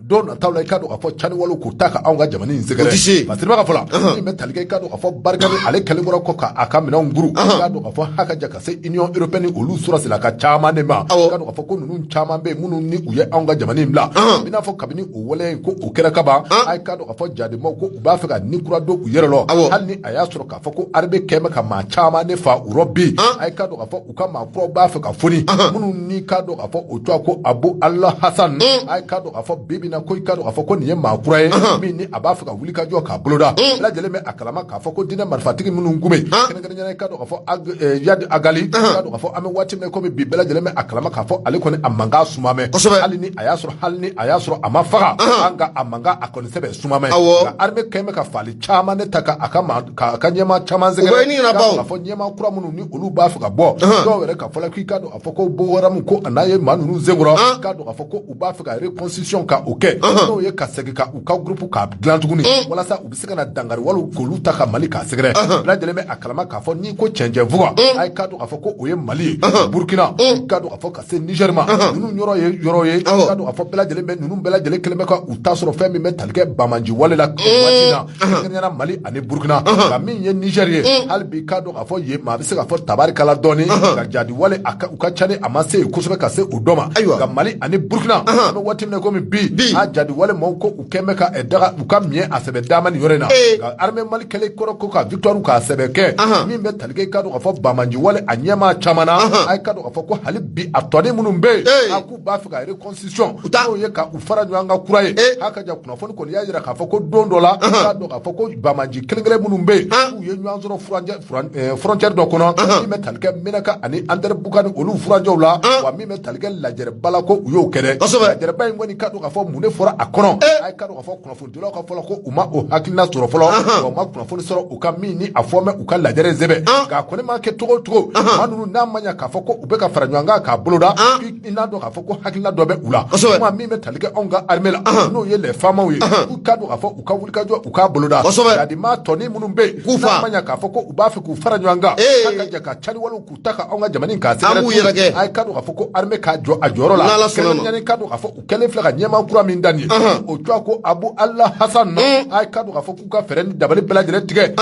don nataw la i k'a dɔn k'a fɔ caniwalew k'u ta ka anw ka jamana in sɛgɛrɛ Fatirba ka fɔlɔ min bɛ tali kɛ i k'a dɔn k'a fɔ barikani ale kɛlenkɔrɔ kɔ k'a ka minɛnw guru k'a dɔn k'a fɔ ha ka jan ka se Union européenne olu sɔrɔsilaka caman de ma k'a dɔn k'a fɔ ko ninnu caman bɛ yen minnu ni u ye anw ka jamana in bila i n'a fɔ kabini o waleya in ko o kɛra kaban a ye k'a dɔn k'a fɔ jadimaw ko u b'a fɛ ka ni kura don u yɛrɛ lɔ hali ni a y'a sɔrɔ k'a fɔ ko armée kɛn bɛ ka maa caman de fa u rɔ bi a ye k'a dɔn k'a fɔ u ka maa kuraw b'a fɛ ka foni minnu ni k'a dɔn k'a fɔ o tɔgɔ ko Abu al-Hassan a ye k'a dɔn k'a fɔ bibi na ko i k'a dɔn k'a fɔ ko nin ye maa kura ye min ni a b'a fɛ ka wuli ka jɔ k'a boloda bɛɛ lajɛlen bɛ a kalama k'a fɔ ko diinɛ marifatigi minnu kun bɛ kɛrɛnkɛrɛnnen i k'a dɔn k'a fɔ Yadi Agali k'a dɔn k'a fɔ an bɛ waati min komi bi bɛɛ lajɛlen bɛ a kalama k'a fɔ ale kɔni a mankan sumamɛ hali ni a y'a sɔrɔ a ma faga nka a mankan a kɔni sɛbɛn sumamɛ nka armée kɛn bɛ ka fali caman de ta ka a ka ɲɛmaa caman sɛgɛrɛ k'a fɔ ɲɛmaa kura minnu ni olu b'a fɛ ka bɔ dɔw yɛrɛ ka fɔla k'i k'a dɔn k'a fɔ ko Boko Haram ko a n'a ye maa ninnu senkɔrɔ k'a dɔn k'a fɔ ko u b'a fɛ ka reconstitution ka o kɛ n'o ye ka segin ka u ka groupe k'a dilan tuguni walasa u bɛ se ka na dankari waliw k'olu ta ka Mali k'a sɛgɛrɛ bɛɛ lajɛlen bɛ a kalama k'a fɔ n'i ko cɛncɛn fuga a ye k'a dɔn k'a fɔ ko o ye Mali ye Burkina k'a dɔn k'a fɔ ka se Niger ma ninnu yɔrɔ ye k'a dɔn k'a fɔ bɛɛ lajɛlen bɛ ninnu bɛɛ lajɛlen kelen bɛ ka u ta sɔrɔ fɛn min bɛ tali kɛ Bamaji wale la waati na kɛrɛnkɛrɛnnenya Mali ani Burkina nka min ye Niger ye hali bi k'a dɔn k'a fɔ yen maa bɛ se k'a fɔ tabarikala dɔɔni ka jadi wale u ka ca ni a ma se yen kosɛbɛ ka se u dɔ ma nka Mali ani Burkina an bɛ waati min na komi bi a jadi wale maaw ko u kɛn bɛ ka daga u ka miɲɛ a sɛbɛ dama ni yɔrɔ in na nka armée Mali kɛlen kɔrɔ ko ka victoire k'a sɛbɛ kɛ min bɛ tali kɛ i k'a dɔn k'a fɔ Bamaji wale a ɲɛmaa caman na a ye k'a dɔn k'a fɔ ko hali bi a tɔni minnu bɛ yen a k'u b'a fɛ ka reconstitution n'o ye ka u fara ɲɔgɔn kan kura ye a ka jan kunnafoni kɔni y'a jira k'a fɔ ko don dɔ la k'a dɔn k'a fɔ ko Bamaji kelen-kelen minnu bɛ yen k'u ye ɲɔgɔn sɔrɔ frontière dɔ kɔnɔ min bɛ tali kɛ Menaka ani André-Bukani olu furanjɛw la wa min bɛ tali kɛ Lajɛrɛba la ko u y'o kɛ dɛ Lajɛrɛba in kɔni k'a dɔn k'a fɔ mun de fɔra a kɔnɔ a ye k'a dɔn k'a fɔ kunnafonidilaw ka fɔlɔ ko u ma o hakilina sɔrɔ fɔlɔ wa u ma kunnafoni sɔrɔ u ka min ni a fɔmɛ u ka lajɛrɛ sɛbɛn nka a kɔni ma kɛ cogo o cogo maa ninnu n'a ma ɲɛ k'a fɔ ko u bɛ ka fara ɲɔgɔn kan k'a boloda i n'a dɔn k'a fɔ ko hakilina dɔ bɛ u la kuma min bɛ tali kɛ anw ka armée la n'o ye les femmes ye u k'a dɔn k'a fɔ u ka wuli ka jɔ u k'a boloda yadimaa tɔni minnu bɛ yen n'a ma ɲɛ k'a fɔ ko u b'a fɛ k'u fara ɲɔgɔn kan k'a ka jan ka caniwalew k'u ta ka anw ka jamana in k'a sɛgɛrɛ a ye k'a dɔn k'a fɔ ko armée k'a jɔ a jɔyɔrɔ la kɛrɛnkɛrɛnnen k'a dɔn k'a fɔ u kɛlen filɛ ka ɲɛmaa kura min dan ye o tɔgɔ ko Abu al-Hassan a ye k'a dɔn k'a fɔ k'u ka fɛɛrɛ ni dabali bɛɛ lajɛlen tigɛ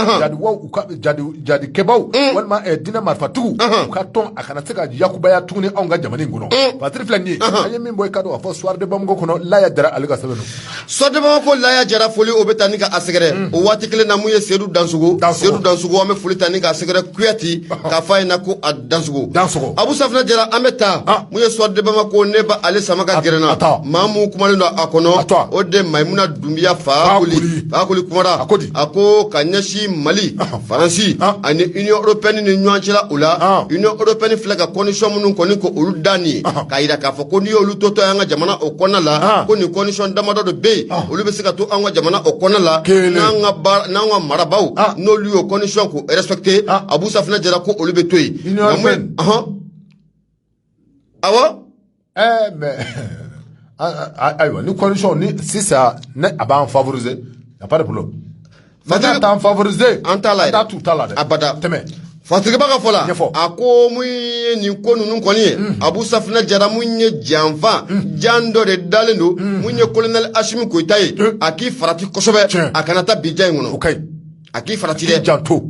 jadikɛbaw walima diinɛ marifatigiw u ka tɔn a kana se ka yakubaya tuguni anw ka jamana in kɔnɔ Fatiri filɛ nin ye an ye min bɔ i k'a dɔn k'a fɔ Soir de Bamako kɔnɔ Laya Jara ale ka sɛbɛn don Soir de Bamako Laya Jara foli o bɛ taa ni ka a sɛgɛrɛ o waati kelen na mun ye Seydou Dansogo an bɛ foli ta ni k'a sɛgɛrɛ Kuyati k'a fɔ a ye na ko a Dansogo Abu Safina Jara an bɛ taa mun ye Soir de Bamako ne ba ale sama ka gɛrɛnna maa mun kumalen don a kɔnɔ o de Maimuna Dumbiya Fakoli kumara a ko ka ɲɛsin Mali Faransi ani Union européenne ni ɲɔgɔn cɛla o la Union européenne filɛ ka condition minnu kɔni ko olu da nin ye k'a yira k'a fɔ ko n'i y'olu to an ka jamana o kɔnɔna la ko nin condition damadɔ de bɛ yen olu bɛ se ka to an ka jamana o kɔnɔna la n'an ka marabaw n'olu y'o condition ko respecté Abu Safina Jara ko olu bɛ to yen awɔ mais aïwa ni condition ni si ça ne a pas en favoriser y a pas de problème Fatigue t'en favoriser anta tout tala de abada teme Fatigue baka fola ako mu ni ko nunu koni Abu Safina Jara munye janfa jando de dalendo munye colonel Ashimi Koitaye aki farati kosobe akanata bijay ngono okay aki farati de janto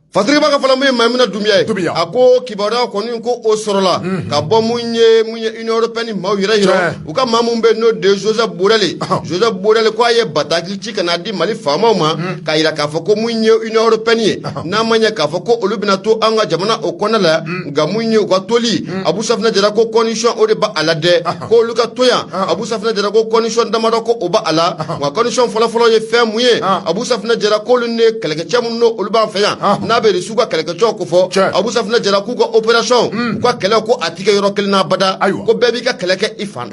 Fatigue baka fola munye Maimuna Doumbia ako kibara koni ko osorola ka bo munye Union Européenne mawira hiro uka mamumbe no de Joseph Borrell ko aye bataki chikana di Mali fama ma ka ira ka foko munye Union Européenne na manya ka foko olubina to anga jamana okona la ga munye ko toli Abu Safina Jara ko condition o de ba alade ko luka toya Abu Safina Jara ko condition damado ko oba ala wa condition fola ye fe muye Abu Safina Jara ko lunne keleke chamuno oluba feya na be risuga keleke choko fo Abu Safina Jara ku ko operation ko kele ko atike yoro kelna bada ko bebi ka keleke ifan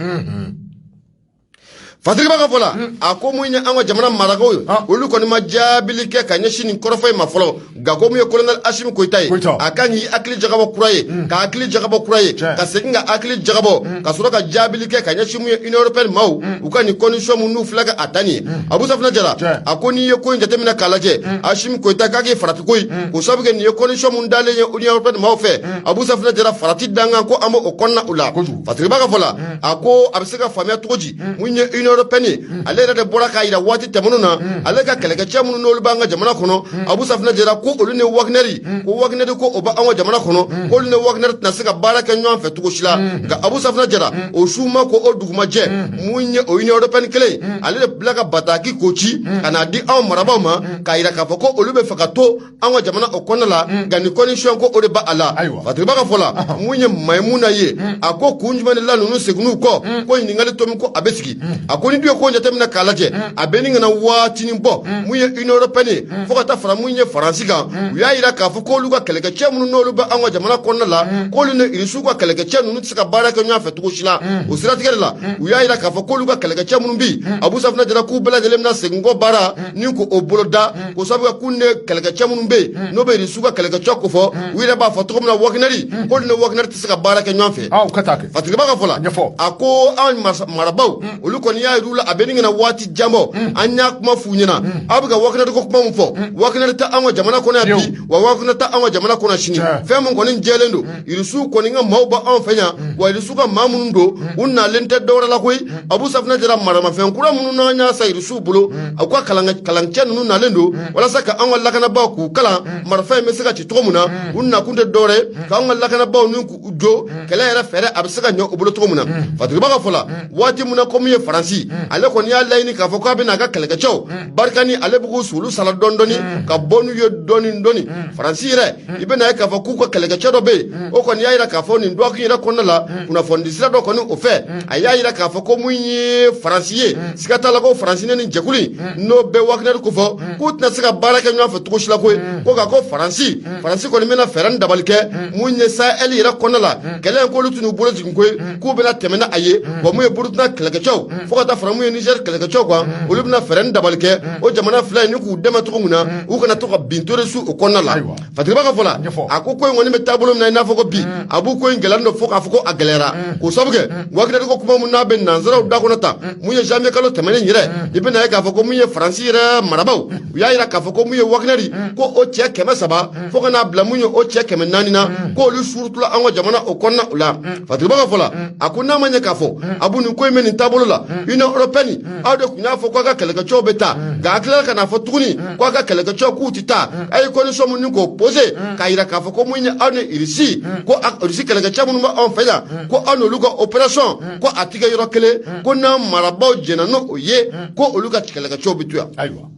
Fatigue baka fola ako munya anga jamana marago olu koni majabili ke kanya shini korofay mafolo gago muye colonel Ashimi Koitaye akanyi akili jagabo kuraye ka akili jagabo kuraye ka sekinga akili jagabo ka soroka jabili ke kanya shimu Union Européenne mau ukani condition munu flaga atani Abu Safina Jara akoni ye ko njate mina kalaje Ashimi Koitaye kage farati koy ko sabuge ni condition mundale Union Européenne mau fe Abu Safina Jara farati danga ko amo okonna ula Fatigue baka fola ako abiseka famia toji munye Européenne ale de boraka ida wati temununa ale ka keleke chamunu no lubanga jamana kono Abu Safina Jara ko olu ne Wagner ko oba anwa jamana kono ko olu ne Wagner na sika baraka nyon fe tugoshila ga Abu Safina Jara o shuma ko oduguma je munye o Union Européenne kele ale de blaka bataki kochi kana di an maraba ma ka ida ka foko olu be fakato anwa jamana okona la ga ni condition ko ode ba ala Fatigue baka fola munye Maimuna ye ako kunjumane la nunu segunu ko ningali tomi ko abesiki akoni dio ko njate mina kalaje abeni ngana wati nimbo muye Union Européenne fokata fara munye faransiga uya ira ka foko luga keleke chemunu no luba anwa jamana konna la ko lune irisuga keleke chenu tsika baraka nya fetu kushila usira tigela uya ira ka foko luga keleke chemunu bi Abu Safina Jara ku bela delemna sengo bara ni ko oboloda ko sabuga kunne keleke chemunu be no be irisuga keleke choko fo uira ba foto mna Wagneri ko lune Wagner tsika baraka nya fe katake Fatigue baka fola ako an marabau uluko ni ya rula abeni ngana wati jambo anya kuma funyina abuga Wagner ko kuma mfo Wagner ta anwa jamana kona bi wa Wagner ta anwa jamana kona shini femu ko nin jelendo irisu ko ninga mawba an fenya wa irisu ka mamundo unna lente dora la koy Abu Safina Jara marama fen kura munu na nya sa irisu bulo akwa kalanchen nu na lendo wala saka anwa lakana ba ku kala marfa me saka ci tomuna unna kunde dore ka anwa lakana ba nu ku ujo kala era fere absaka nyo obulo tomuna Fatigue baka fola wati muna ko miye faransi ale ko ni Allah ni ka foko abina ka keleke chow barkani ale bugu sulu sala dondoni ka bonu yo doni faransi re ibena ka foko ko keleke chow do be o ko ni ayira ka fo ni ndo akira konna la kuna fondisira do ko ni o fe ayira ka foko munyi faransiye sikata la ko faransi ni jekuli no be Wagner ko fo kutna sika baraka nyo fa tukoshila ko ka ko faransi ko ni mena feran dabalke munye sa eli ra konna la kelen ko lutunu bolo jinko ku bena temena aye ko muye burutna keleke chow foko ta faramu Niger keleke chow kwa olubna feran dabalke o jamana fly ni ku dema to nguna u kana to ka bintore su o konna la Fatigue baka fola akoko ngoni metabolo na ina foko bi abu ko ngelando foko afoko agelera ko sabuge Wagner ko kuma munna ben nanzara da ko nata muye jamais kalo temene nyire ibena ka foko muye faransi ra marabau ya ira ka foko muye Wagner ko o che kema saba foko na bla muye o che kema nanina ko lu surtula anwa jamana o konna ula Fatigue baka fola akuna manya ka fo abu ni ko meni tabolo la Union Européenne ado kunya fo kwa ka keleke chow beta ga akla kana fo tuguni kwa ka keleke chow ku tita ay ko ni somu ni ko poser ka ira ka fo ko munya ane irisi ko irisi keleke chow mu on faya ko ano luga opération ko atiga yoro kele ko na marabao jenano oye ko oluga keleke chow bitua aywa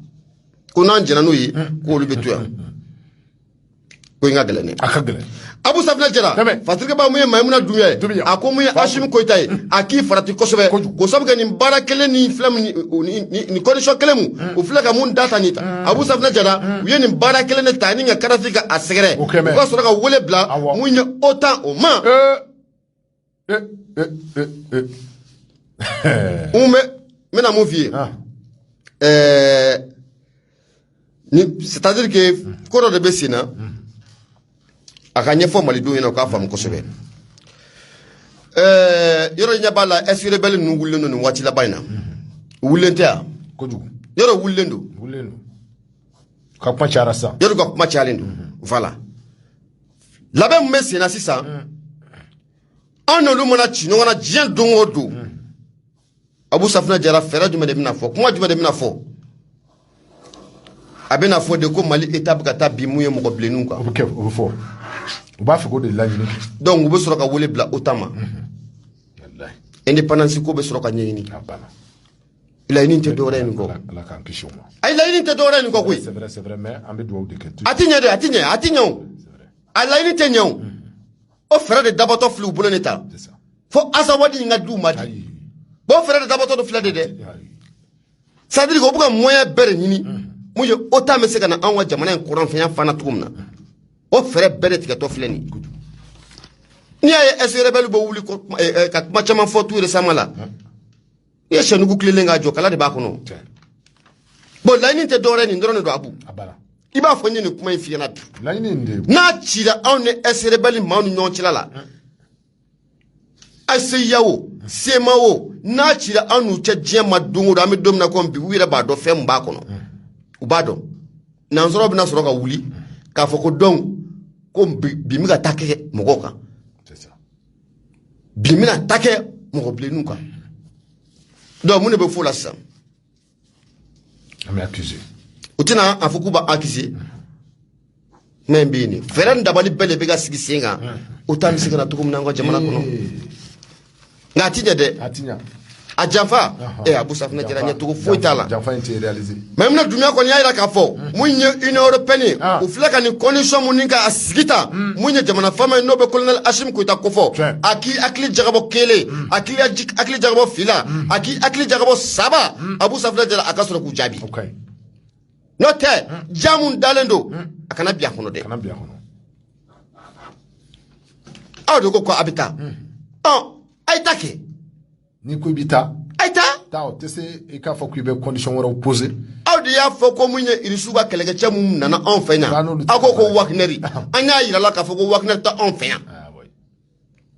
ko na jenano yi ko olu bitua ko inga gelene akagele Abu Safina Jara Fatigue ba muye Maimuna Doumbia ako muye Ashimi Koitaye aki farati kosobe ko sabuga ni barakele ni flam ni condition kelemu o flaka mun data nita Abu Safina Jara uye ni barakele ne tani nga karafika asegere ko soroka wole bla muye autant au man mena mon vieux c'est-à-dire que koro de besina akanye fo malidu ina ko afam ko sebe yoro nyabala esire bele nu wulendo ni wati la bayna wulentea ko jugu yoro wulendo ka kuma cara sa yoro ko kuma challenge voilà labe mu mesena sisa on lu mona chi no wana jien dongo do Abou Safna Jara fera du medemina fo kuma du medemina fo abena fo de ko Mali étape kata bimuye mo ko blenu quoi OK o fo o ba fi ko de la ni donc bu soroka wole bla otama wallahi indépendance ko be soroka nyini abana il a une tête d'oreille ngo la kan question il a une tête d'oreille ngo oui c'est vrai mais ambe do de que atinye ala une tête nyon o frère de dabato flu buloneta c'est ça fo azawadi nga du madi bon frère de dabato do fla de ça veut dire ko buka moyen bere nyini muje otame se kana anwa jamana en courant fanya fana tukumna o frère bere tikato fleni ni ay esere belu bo wuli ko ka kuma chama fo tu resamala ye chenu ku klele nga jo kala de ba kono bon la ni te dore ni ndoro do abu abala iba fo ni kuma ifi na la ni nde na chira on ne esere belu ma onu nyon chilala asiyawo semawo na chira anu che jema dungu da mi domna ko bi wira ba do fem ba kono ubado na nzoro bi na soro ka wuli ka fo ko don ko bi mi ka take mogoka c'est ça bi mi na take mogo blenu ka donc mun be fo la sam am accusé utina afuku ba accusé men bi ni feran dabali bele be ga sigi singa utan siga na tukum nango jamana kono ngati de atinya ajanfa Abou Safna Jara nya tugo foitala janfa inte réalisé même na dunya ko nyaira ka fo munye une européenne ou flaka ni condition muninga asigita munye jamana fama no be colonel Hashim ko ta ko fo akli jagabo kele akli jagabo fila akli jagabo saba Abou Safna Jara akasoro ku jabi okay note jamun dalendo akana biya hono de kana biya hono awdo ko abita aitake ni ko bita aita taw tese e ka fo ku be condition wora opposé awdi ya fo ko munye irisuba kelege chamum nana on fenya akoko wakneri anya yira la ka fo ko wakner ta on fenya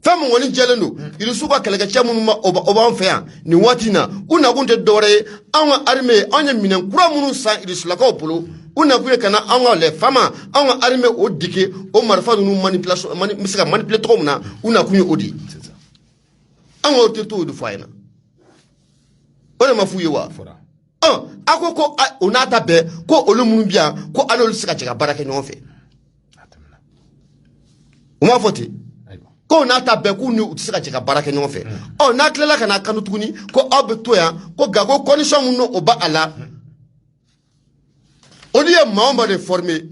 fam woni jelendo irisuba kelege chamum ma oba on fenya ni watina una kunte dore anwa arme anya minen kura munu sa irisula ka opolo una kuye kana anwa le fama anwa arme odike o marfa nu manipulation misika manipulate ko muna una kunye odi anwa oteto du fayna ona mafuye wa akoko onata be ko olumunu bia ko anolu sika chega baraka nyon fe uma foti ko onata be ku ni sika chega baraka nyon fe na klela kana kanu tuguni ko abeto ya ko gago condition mu no oba ala oliye maomba de former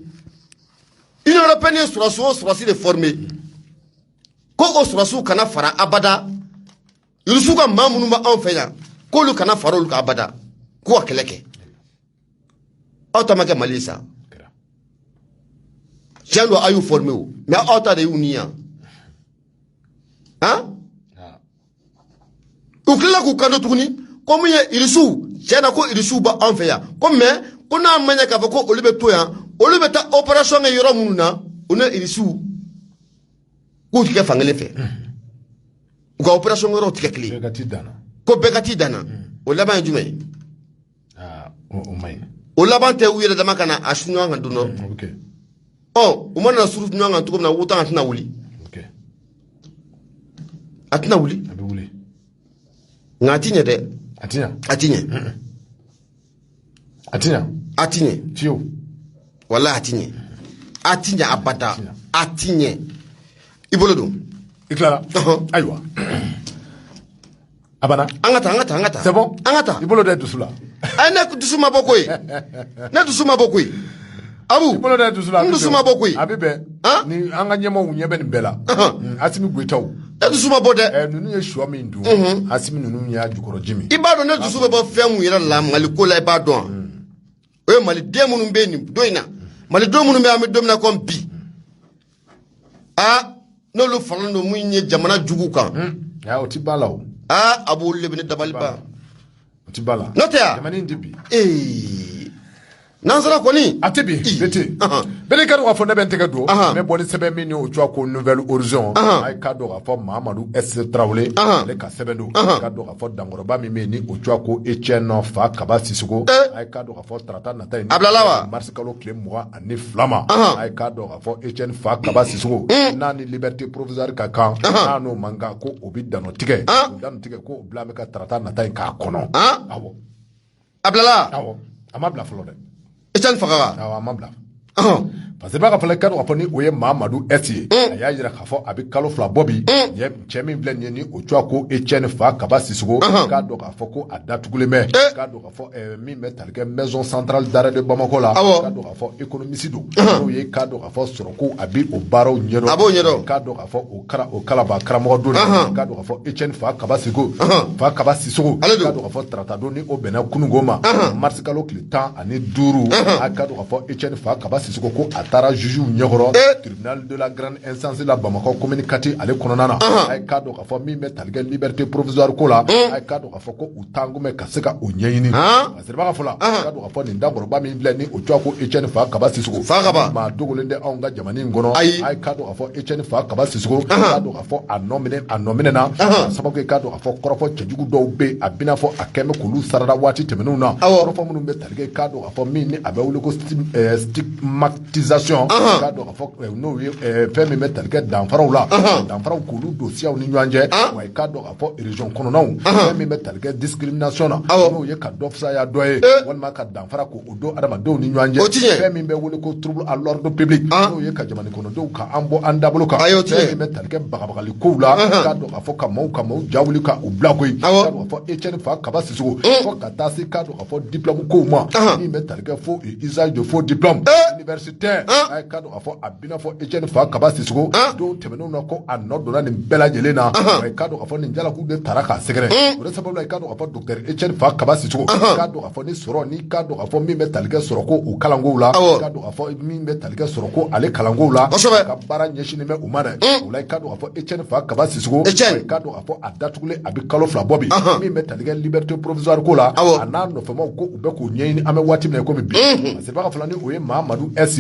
une européenne sur de former ko o sur kana fara abada yusuka mamunu ma anfenya ko lu kana fara lu ka abada ko keleke automake malisa jando ayu formé o mais auta de unia ukila ku kando tuguni ko muye irisu jana ko irisu ba anfeya ko mais ko na manya ka ko olibe toya olibe ta opération e yoro mununa ona irisu ko tike fangele fe ko opération yoro tike kli ko begati dana o laban jume o may o laban te uyere dama kana ashunu nga duno okay umana suru nga tuko na wuta atina wuli okay atina wuli abi wuli ngatinye de atinye tio wallahi atinye abada atinye ibolodo iklara aywa abana angata c'est bon angata ibolo de dusula ne dusuma bokoy ne dusuma bokoy abu ibolo de dusula dusuma bokoy abibe ni anga nyema wunye be ni bela asimi gwetaw ne dusuma bode nunu ye shuwa mi ndu asimi nunu ya jukoro jimi ibado ne dusuma bo femu yira la mali ko la ibado o mali demunu be ni doina mali domunu be ami domna kom bi no lu falando munye jamana jugu kan ya otibala o abu lebne dabalba otibala notea jamani ndibi Nansara koni atibi beti bele kadu afo nebe nteke do me boni sebe mini o twa ko Nouvelle Horizon ay kadu afo Mamadou S Traoré le ka sebe do kadu afo dangoroba mi meni o twa ko Etienne Fa Kaba Sissoko ay kadu afo trata na tay Ablalawa mars kalo clé moi ani flama ay kadu afo Etienne Fa Kaba Sissoko nani liberté provisoire ka kan nanu manga ko obi dano tike dano tike ko blame ka trata na tay ka kono awo Ablala awo amabla flode Etienne Fakara awa amabla parce que baka fala kadu aponi oye Mamadou S aya yira kafo abi kalo fla bobi ye chemi vlen ni o twa ko Etienne Fa Kaba Sissoko kadu kafo ko adatugule me kadu kafo mi metalke maison centrale d'arrêt de Bamako la kadu kafo économiste do ye kadu kafo soroko abi o baro nyedo kadu kafo o kalaba kramo do kadu kafo Etienne Fa Kaba Sissoko kadu kafo tratado ni o bena kunungoma mars kalo klitan ani duru kadu kafo Etienne Fa Kaba Sissoko ko atara juju nyogoro tribunal de la grande instance la Bamako communicati ale kononana ay kado ka fo mi metalge liberté provisoire ko la ay kado ka fo ko utangu me kaseka unyeyini asirba ka fola kado ka fo ni ndangoro ba mi bleni o twa ko Etienne Fa Kaba Sissoko ma dogolende onga jamani ngono ay kado ka fo Etienne Fa Kaba Sissoko kado ka fo anomine na sababu kado ka fo korofo chejugu do be abina fo akeme kulu sarada wati temenu na korofo munu metalge kado ka fo mi ni abawule ko stigmatisation kado ka fo no femi metalge danfaraw la danfaraw kulu dossier ni nyanje way kado ka fo region kono naw femi metalge discrimination na no ye ka dofsa ya doye wal ka danfara ko odo adama do ni nyanje femi be wole ko trouble à l'ordre public no ye ka jamani kono do ka ambo andabulu ka femi metalge bagabagali ko la kado ka fo ka mau jawuli ka ublakoy kado ka fo Etienne Fa Kaba Sissoko fo ka tasi kado ka fo diplôme ko ma ni metalge fo usage de faux diplôme universitaire ay kado ka fo abina fo Etienne Fa Kaba Sissoko do temenu na ko anodo na ni bela jelena ay kado ka fo ni njala ku de taraka segere o sababu ay kado ka fo docteur Etienne Fa Kaba Sissoko kado ka fo ni soro ni kado ka fo mi metalge soro ko o kalango la kado ka fo mi metalge soro ko ale kalango la ka bara nyeshini me umana o la kado ka fo Etienne Fa Kaba Sissoko kado ka fo adatugule abi kalo fla bobi mi metalge liberté provisoire ko la ana no famo ko ube ko nyeni ame wati me ko mi bi c'est pas ka fla ni oye Mamadou S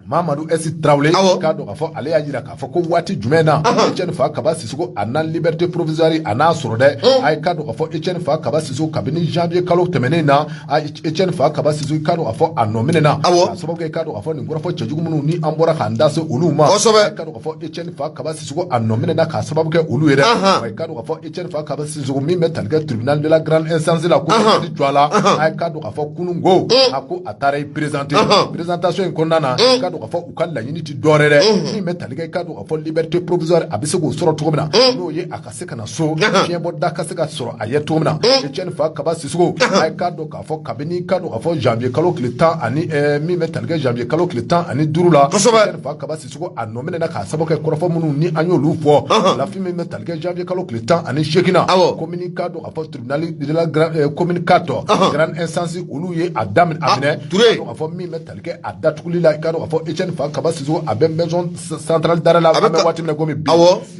Mamadou S Traoré kado ka fo ale ya yira ka fo ko wati jumena Etienne Fa Kaba Sissoko ana liberté provisoire ana sorode ay kado ka fo Etienne Fa Kaba Sissoko kabini janvier kalo temenena ay Etienne Fa Kaba Sissoko kado ka fo anomenena sababu ke kado ka fo ni ngora fo chejugu munu ni ambora ka ndase uluma kado ka fo Etienne Fa Kaba Sissoko anomenena ka sababu ke ulu yere ay kado ka fo Etienne Fa Kaba Sissoko mi metalge tribunal de la grande instance la ko di twala ay kado ka fo kunungo ako atare présentation konana kado ka fo ukalla unity dorere ni metalge kado ka fo liberté provisoire abisego soro togomina no ye akase kana so fiembo dakase ka soro ayetomina Etienne Fa Kaba Sissoko ay kado ka fo kabini kado ka fo janvier kalo kletan ani mi metalge janvier kalo kletan ani durula Etienne Fa Kaba Sissoko anomene na ka sabo ke korofo munu ni anyolu fo la fi mi metalge janvier kalo kletan ani shekina communicado ka fo tribunal de la communicateur grande instance ulu ye adam amine kado ka fo mi metalge adatuguli la kado ka fo Etienne Fa Kaba Sissoko abe maison centrale d'arrêt la abe wati me gomi bi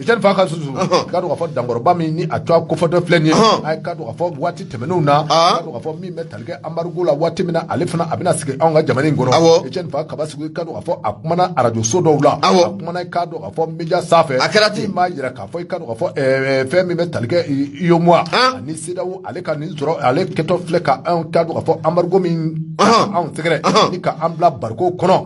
Etienne Fa Kaba Sissoko kado ka fo dangoro ba mi ni atwa ko fo de fleni ay kado ka fo wati temenu na kado ka fo mi metalge amarugo la wati mina alefana abina sike anga jamani ngoro Etienne Fa Kaba Sissoko kado ka fo akumana radio sodo la akumana kado ka fo media safe akrati ma yira ka fo kado ka fo femi metalge yo moi ni sidawo ale ka ni zoro ale keto fleka an kado ka fo amarugo min an segere ni ka ambla barko kono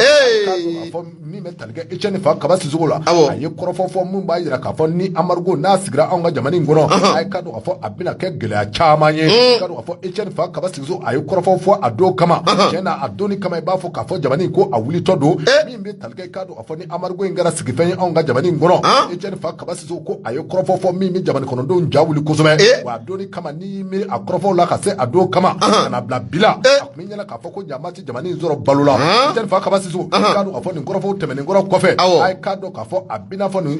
fo mi metalge Etienne Fa Kaba Sissoko la ay korofo fo mun ba yira ka fo ni amargo na sigira anga jamani ngono ay kado ka fo abina ke gele a chamanye kado ka fo Etienne Fa Kaba Sissoko ay korofo fo ado kama kena adoni kama ba fo ka fo jamani ko awuli todo mi metalge kado ka fo ni amargo ngara sigifen anga jamani ngono Etienne Fa Kaba Sissoko ko ay korofo fo mi jamani kono do njawuli kozome wa adoni kama ni mi akorofo la ka se ado kama na bla bila akuminya la ka fo ko jamati jamani zoro balula Etienne Fa Kaba Sissoko kado ka fo ni ngoro fo temene ngoro kofe ay kado ka fo abina fo ni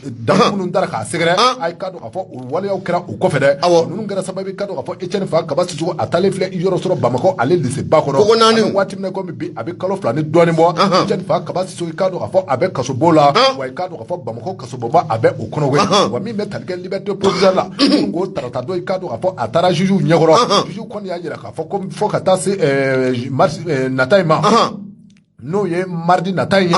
damunu ndara ka segere ay kado ka fo wale yaw kira u kofe de nunu ngara sababi kado ka fo Etienne Fa Kaba Sissoko atale fle yoro soro Bamako ale lycée bakono wati me ko mi bi abe kalo flani doni mo Etienne Fa Kaba Sissoko kado ka fo abe kaso bola way kado ka fo Bamako kaso boba abe ukono we wa mi metal ke liberté provisoire la ngo tarata do kado ka fo atara juju nyegoro juju kon ya yira ka fo ko fo ka taa se nata in ma n'o ye mardi nata in ye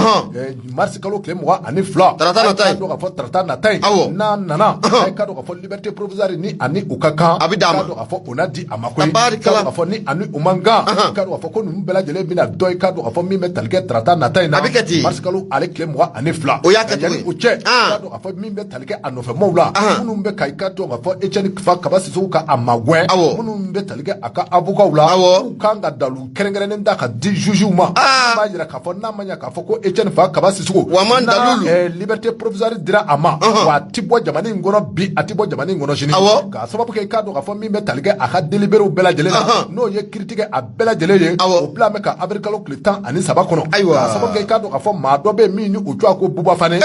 marisi kalo tile 22 tarata nata in ka dɔn k'a fɔ tarata nata in n'a nana a ye ka dɔn k'a fɔ liberté provisoire ni ani u ka kan a bɛ d'a ma ka dɔn k'a fɔ o na di a ma koyi ka dɔn k'a fɔ ni ani u man kan ka dɔn k'a fɔ ko ninnu bɛɛ lajɛlen bɛna dɔ ye ka dɔn k'a fɔ min bɛ tali kɛ tarata nata in na a bɛ kɛ ten marisi kalo ale tile 22 o y'a kɛ ten yanni o cɛ ka dɔn k'a fɔ min bɛ tali kɛ a nɔfɛmaw la minnu bɛ ka i ka dɔn k'a fɔ Etienne fa Kaba Sissoco ka a magwɛn minnu bɛ tali kɛ a ka avocat la u kan ka dalu kɛrɛnkɛrɛnnen da ka di juge ma b'a jira k'a fɔ n'a ma ɲɛ k'a fɔ ko Etienne fa Kaba Sissoco liberté provisoire dira a ma wa a ti bɔ jamana in kɔnɔ bi a ti bɔ jamana in kɔnɔ sini k'a sababu kɛ i k'a dɔn k'a fɔ min bɛ tali kɛ a ka délibéré bɛɛ lajɛlen na n'o ye kiiri tigɛ a bɛɛ lajɛlen ye o bila mɛ ka avril kalo tile 13 kɔnɔ k'a sababu kɛ i k'a dɔn k'a fɔ maa dɔ bɛ yen min ni o cogoya ko Buba Fane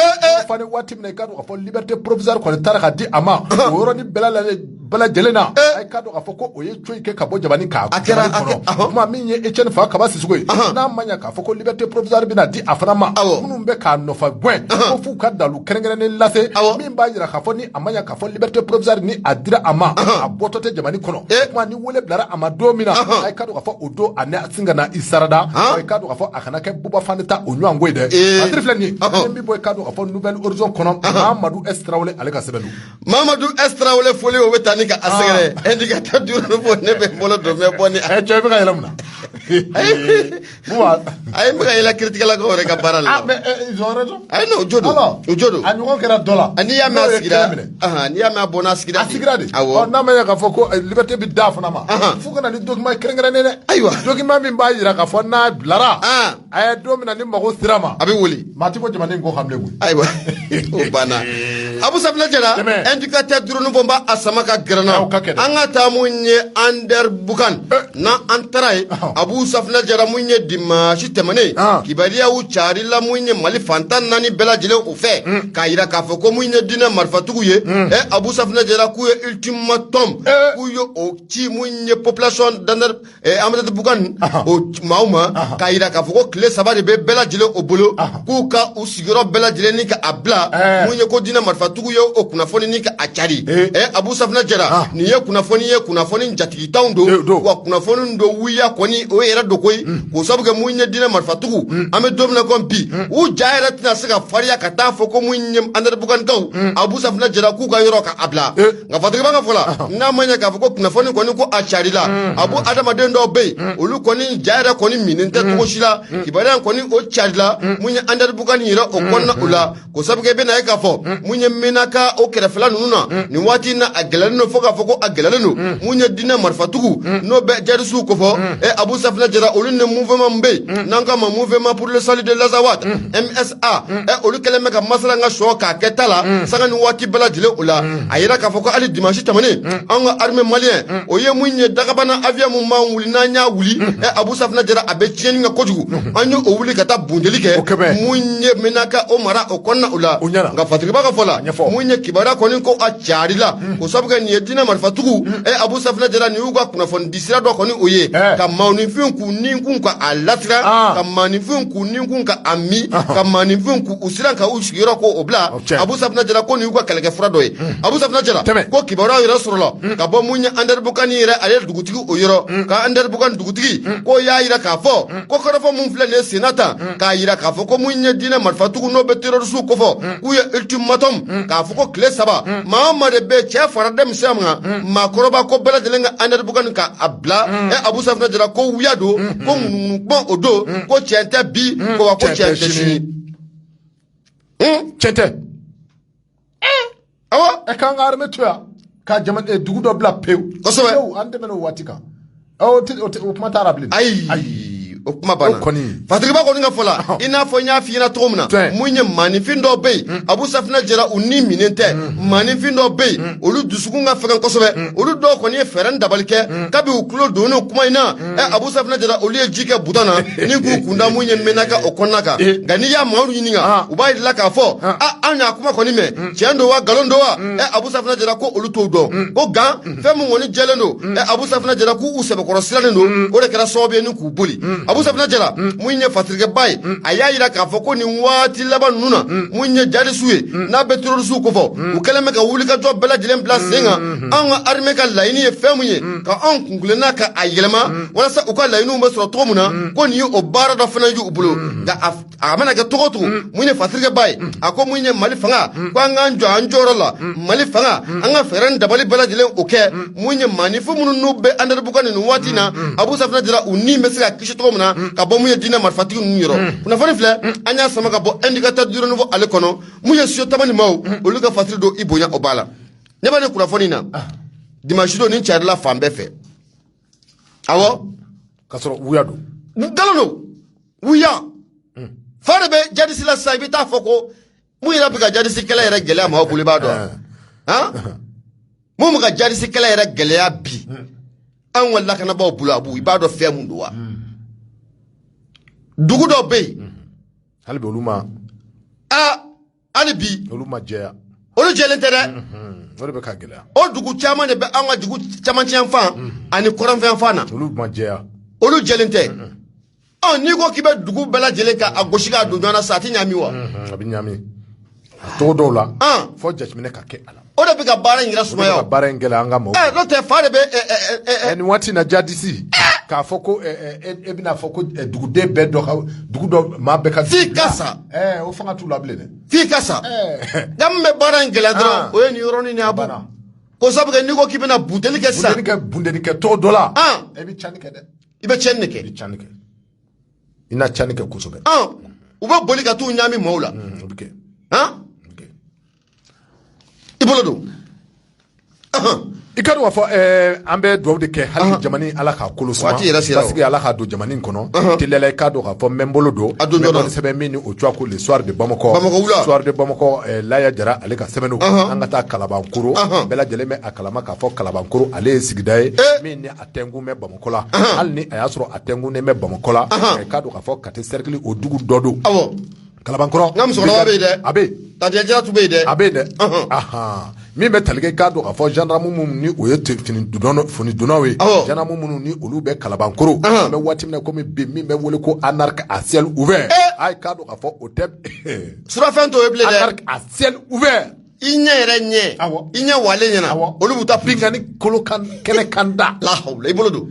Fane waati min na i k'a dɔn k'a fɔ liberté provisoire kɔni taara ka di a ma o yɔrɔnin bɛɛ lajɛlen na a k'a dɔn k'a fɔ ko o ye coyi kɛ ka bɔ jamana k'a kɔnɔ kuma min ye Etienne fa Kaba Sissoco ye n'a ma ɲɛ k'a fɔ ko liberté provisoire bɛna di a fana ma minnu bɛ k'a nɔfɛ gɛn ko f'u ka dalu kɛrɛnkɛrɛnnen lase min b'a jira k'a fɔ ni a ma ɲɛ k'a fɔ liberté provisoire ni a dira a ma a bɔtɔ tɛ jamana kɔnɔ kuma ni wele bilara a ma don min na a k'a dɔn k'a fɔ o don a n'a sin ka na i sarada a k'a dɔn k'a fɔ a kana kɛ Buba Fane ta o ɲɔgɔn ko ye dɛ Masiri filɛ nin ye min bɔ i k'a dɔn k'a fɔ Nouvelle Horizon kɔnɔ Mamadou S Traoré ale ka sɛbɛn don Mamadou S Traoré foli o bɛ taa ni ka a sɛgɛrɛ indicateur du renouveau ne bɛ bolo don mɛ bɔ ni cɛ bɛ ka yɛlɛ mun na a ye bɛ ka yɛlɛ kiritigɛlakaw yɛrɛ ka baara la ils ont raison a ye n'o jo don o jo don a ɲɔgɔn kɛra dɔ la n'i y'a mɛn a sigira n'i y'a mɛn a bɔnna a sigira de n'a ma ɲɛ k'a fɔ ko liberté bɛ da fana ma fo ka na ni document kɛrɛnkɛrɛnnen dɛ ayiwa document min b'a jira k'a fɔ n'a bilara a ye don min na ni mago sera ma a bɛ wuli maa ti bɔ jamana in ko kan bilen koyi ayiwa o banna Abu Safinɛ Jara indicateur du renouveau b'a a sama ka gɛrɛ na an ka taa mun ye Ander Bukan n'an taara ye Abu Safinɛ Jara mun ye dimanche tɛmɛnen kibaruyaw carila mun ye Mali fantan 4 bɛɛ lajɛlen u fɛ k'a jira k'a fɔ ko mun ye diinɛ marifatigiw ye Abu Safinɛ Jara k'u ye ultimatum k'u ye o ci mun ye population d'Ander Amadou Bukan o maaw ma k'a jira k'a fɔ ko tile 3 de bɛ bɛɛ lajɛlen o bolo k'u ka u sigiyɔrɔ bɛɛ lajɛlen ni ka a bila mun ye ko diinɛ marifatigiw ye o kunnafoni ni ka a cari Abu Safinɛ Jara nin ye kunnafoni jatigitanw don wa kunnafoni do wuya kɔni o yɛrɛ do koyi k'o sabu kɛ mun ye diinɛ marifatigiw an bɛ don min na ko bi u ja yɛrɛ tɛna se ka fariya ka taa fɔ ko mun ye Ander Bukanikaw Abu Safinɛ Jara k'u ka yɔrɔ ka a bila nka fatigiba ka fɔ la n'a ma ɲɛ k'a fɔ ko kunnafoni kɔni ko a carila Abu adamaden dɔw bɛ yen olu kɔni ja yɛrɛ kɔni minen tɛ cogo si la kibaruya kɔni o carila mun ye Ander Bukani yɛrɛ o kɔnɔna o la k'o sabu kɛ i bɛna ye k'a fɔ mun ye Menaka o kɛrɛfɛla ninnu na nin waati in na a gɛlɛyalen don fo k'a fɔ ko a gɛlɛyalen don mun ye diinɛ marifatigiw n'o bɛ jarisuw ko fɔ Abu Safinɛ Jara olu ni mouvement min bɛ yen n'an k'a ma mouvement pour le salut de l'Azawad MSA olu kɛlen bɛ ka masala an ka sɔ k'a kɛ ta la sanga ni waati bɛɛ lajɛlen o la a yira k'a fɔ ko hali dimanche tɛmɛnen an ka armée malien o ye mun ye dagabana avion mun b'an wuli n'an y'a wuli Abu Safinɛ Jara a bɛ tiɲɛni kɛ kojugu an ye o wuli ka taa bundeli kɛ mun ye Menaka o mara o kɔnɔna o la nka fatigiba ka fɔ la mun ye kibaruya kɔni ko a carila o sabu kɛ nin ye diinɛ marifatigiw Abu Safinɛ Jara nin y'u ka kunnafoni di sira dɔ kɔni o ye ka maaninfinw k'u nikun ka a lasira ka maaninfinw k'u nikun ka a mi ka maaninfinw k'u siran ka u sigiyɔrɔ ko o bila Abu Safinɛ Jara ko nin y'u ka kɛlɛkɛ fura dɔ ye Abu Safinɛ Jara ko kibaruya yɛrɛ sɔrɔla ka bɔ mun ye Ander Bukani yɛrɛ ale dugutigi o yɔrɔ ka Ander Bukani dugutigi ko y'a jira k'a fɔ ko kɔrɔfɔ mun filɛ nin ye senna tan k'a jira k'a fɔ ko mun ye diinɛ marifatigiw n'o bɛ terroriste kofɔ k'u ye ultimatum k'a fɔ ko tile 3 maa o maa de bɛ cɛ fara denmisɛn ma maakɔrɔba ko bɛɛ lajɛlen ka Ander Bukani ka a bila Abu Safinɛ Jara ko wuya don ko ŋunuŋunu o don ko tiɲɛ tɛ bi ko wa ko tiɲɛ tɛ sini tiɲɛ tɛ awɔ k'an ka armée to yan ka jamana dugu dɔ bila pewu kosɛbɛ an tɛmɛna o waati kan o kuma taara bilen ayi o kuma banna fatigiba kɔni ka fɔ la i n'a fɔ n y'a f'i ɲɛna cogo min na mun ye maaninfin dɔw bɛ yen Abu Safinɛ Jara u ni minen tɛ maaninfin dɔw bɛ yen olu dusukun ka fɛgɛn kosɛbɛ olu dɔw kɔni ye fɛɛrɛ ni dabali kɛ kabi u tulo don ni kuma in na Abu Safinɛ Jara olu ye ji kɛ buton na ni k'u kunda mun ye Menaka o kɔnɔna kan nka n'i y'a maaw ɲininka u b'a jira k'a fɔ an y'a kuma kɔni mɛn tiɲɛ don wa nkalon don wa Abu Safinɛ Jara ko olu t'o dɔn ko nka fɛn min kɔni jɛlen don Abu Safinɛ Jara k'u sɛbɛkɔrɔ sirannen don o de kɛra sababu ye ni k'u boli Abu Safina Jara mun ye fatirike baye aya yira k'a fɔ ko ni waati laban ninnu na mun ye jadisiw ye n'a bɛ terrorisiw ko fɔ u kɛlen bɛ ka wuli ka jɔ bɛɛ lajɛlen bila sen kan anw ka armée ka laɲini ye fɛn mun ye ka anw kunkilenna ka a yɛlɛma walasa u ka laɲiniw bɛ sɔrɔ cogo min na ko nin ye o baara dɔ fana y'u bolo nka a mana kɛ cogo o cogo mun ye fatirike baye a ko mun ye Mali fanga ko an k'an jɔ an jɔyɔrɔ la Mali fanga an ka fɛɛrɛ ni dabali bɛɛ lajɛlen o kɛ mun ye maanifin minnu n'u bɛ Anderbuga nin waati na Abu Safina Jara u ni bɛ se ka kisi cogo min na ka bɔ mun ye diinɛ marifatigi ninnu yɔrɔ kunnafoni filɛ an y'a sama ka bɔ indicateur du renouveau ale kɔnɔ mun ye siyo tamani maaw olu ka fatiri don i bonya o b'a la ne b'a ni kunnafoni na dimanche don ni carila fan bɛɛ fɛ awɔ k'a sɔrɔ wuya don nkalon don wuya fa de bɛ jadisi la sisan i bɛ taa fɔ ko mun yɛrɛ bɛ ka jadisi kɛlɛ yɛrɛ gɛlɛya maaw bolo i b'a dɔn mun bɛ ka jadisi kɛlɛ yɛrɛ gɛlɛya bi an ka lakanabaaw bolo Abu i b'a dɔn fɛn mun don wa dugu dɔ bɛ yen hali bi olu ma hali bi olu ma jɛya olu jɛlen tɛ dɛ o de bɛ ka gɛlɛya o dugu caman de bɛ an ka dugu camancɛ fan ani kɔrɔnfɛn fan na olu ma jɛya olu jɛlen tɛ n'i ko k'i bɛ dugu bɛɛ lajɛlen ka a gosi k'a don ɲɔgɔn na sa a tɛ ɲami wa a bɛ ɲami a tɔgɔ dɔw la fɔ jateminɛ ka kɛ a la o de bɛ ka baara in yɛrɛ sumaya ka baara in gɛlɛya an ka maaw n'o tɛ fa de bɛ nin waati na jadisi k'a fɔ ko e bɛna fɔ ko duguden bɛɛ dɔ ka dugu dɔ maa bɛɛ ka f'i ka sa o fanga t'u la bilen dɛ f'i ka sa nka min bɛ baara in gɛlɛya dɔrɔn o ye nin yɔrɔnin ni Abu ko sabu kɛ n'i ko k'i bɛna buteli kɛ sisan bundeli kɛ tɔgɔ dɔ la e bɛ tiɲɛni kɛ dɛ i bɛ tiɲɛni de kɛ i bɛ tiɲɛni kɛ i na tiɲɛni kɛ kosɛbɛ u bɛ boli ka t'u ɲami maaw la o bɛ kɛ i bolo don i ka dɔn k'a fɔ an bɛ dugawu de kɛ hali jamana Ala k'a kolo suma parce que Ala k'a don jamana in kɔnɔ teliyala i k'a dɔn k'a fɔ n bɛ n bolo don n bɛ kɔni sɛbɛn min ni o cogoya ko le soir de Bamakɔ soir de Bamakɔ Laya Jara ale ka sɛbɛnniw an ka taa Kalabankoro bɛɛ lajɛlen bɛ a kalama k'a fɔ Kalabankoro ale ye sigida ye min ni a tɛngun bɛ Bamakɔ la hali ni a y'a sɔrɔ a tɛngunnen bɛ Bamakɔ la i k'a dɔn k'a fɔ Kati cercle o dugu dɔ don Kalabankɔrɔ n ka musokɔrɔba bɛ yen dɛ a bɛ yen Tatiya Jaratu bɛ yen dɛ a bɛ yen dɛ min bɛ tali kɛ k'a dɔn k'a fɔ gendarme minnu ni o ye fini donnaw ye gendarme minnu ni olu bɛ Kalabankoro an bɛ waati min na komi bi min bɛ wele ko anarque à ciel ouvert a ye k'a dɔn k'a fɔ o tɛ surafɛn t'o ye bilen dɛ anarque à ciel ouvert i ɲɛ yɛrɛ ɲɛ i ɲɛ walen ɲɛna olu b'u ta binkani kolo kɛnɛ kan da la hawla i bolo don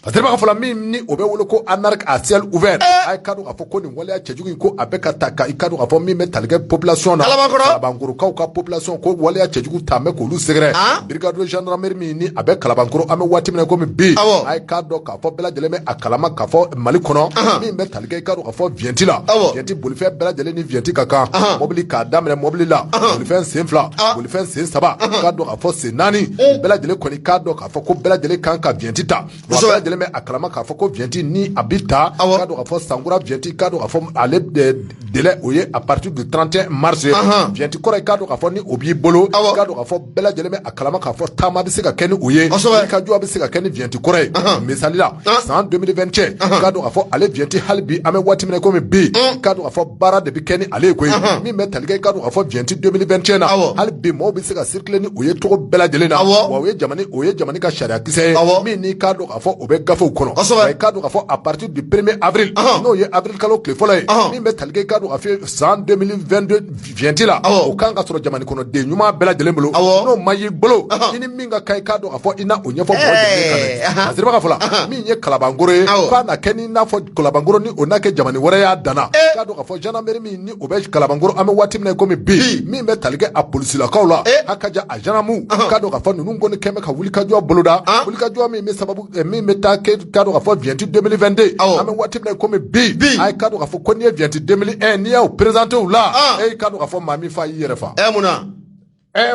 parce que ka fɔla min ni o bɛ wele ko anarque à ciel ouvert a ye k'a dɔn k'a fɔ ko nin waleya cɛjugu in ko a bɛ ka ta ka i k'a dɔn k'a fɔ min bɛ tali kɛ population na Kalabankorokaw ka population ko waleya cɛjugu ta mɛ k'olu sɛgɛrɛ brigade de gendarmerie min ni a bɛ Kalabankoro an bɛ waati min na komi bi a ye k'a dɔn k'a fɔ bɛɛ lajɛlen bɛ a kalama k'a fɔ Mali kɔnɔ min bɛ tali kɛ i k'a dɔn k'a fɔ viɲɛti la viɲɛti bolifɛn bɛɛ lajɛlen ni viɲɛti ka kan mobili k'a daminɛ mobili la bolifɛn sen 2 bolifɛn sen 3 k'a dɔn k'a fɔ sen 4 bɛɛ lajɛlen kɔni k'a dɔn k'a fɔ ko bɛɛ lajɛlen kan ka viɲɛti ta bɛɛ lajɛlen bɛ a kalama k'a fɔ ko viɲɛti ni a bi ta k'a dɔn k'a fɔ Sankura viɲɛti k'a dɔn k'a fɔ ale délai o ye à partir du 31 mars viɲɛti kɔrɔ ye k'a dɔn k'a fɔ ni o b'i bolo k'a dɔn k'a fɔ bɛɛ lajɛlen bɛ a kalama k'a fɔ taama bɛ se ka kɛ ni o ye wulikajɔ bɛ se ka kɛ ni viɲɛti kɔrɔ ye misali la san 2020 cɛ k'a dɔn k'a fɔ ale viɲɛti hali bi an bɛ waati min na komi bi k'a dɔn k'a fɔ baara de bɛ kɛ ni ale ye koyi min bɛ tali kɛ k'a dɔn k'a fɔ viɲɛti 2021 na hali bi mɔgɔw bɛ se ka circuler ni o ye cogo bɛɛ lajɛlen na wa o ye jamana ka sariya kisɛ ye min ni k'a dɔn k'a fɔ o bɛ gafew kɔnɔ i k'a dɔn k'a fɔ à partir du 1er avril n'o ye avril kalo tile fɔlɔ ye min bɛ tali kɛ k'a dɔn k'a fɔ san 2022 viɲɛti la o kan ka sɔrɔ jamana kɔnɔden ɲuman bɛɛ lajɛlen bolo n'o ma y'i bolo i ni min ka kan i k'a dɔn k'a fɔ i na o ɲɛfɔ mɔgɔ jumɛn kan a siraba ka fɔ la min ye Kalabankoro ye k'a na kɛ ni n'a fɔ Kalabankoro ni o n'a kɛ jamana wɛrɛ y'a danna k'a dɔn k'a fɔ gendarmerie min ni o bɛ Kalabankoro an bɛ waati min na komi bi min bɛ tali kɛ a polisilakaw la a ka ja a gendarmew k'a dɔn k'a fɔ ninnu kɔni kɛn bɛ ka wulikajɔ boloda wulikajɔ min bɛ taa kɛ k'a dɔn k'a fɔ viɲɛti 2022 an bɛ waati min na komi bi a ye k'a dɔn k'a fɔ ko n'i ye viɲɛti 2001 n'i y'o présenté u la k'a dɔn k'a fɔ maa min fa y'i yɛrɛ fa munna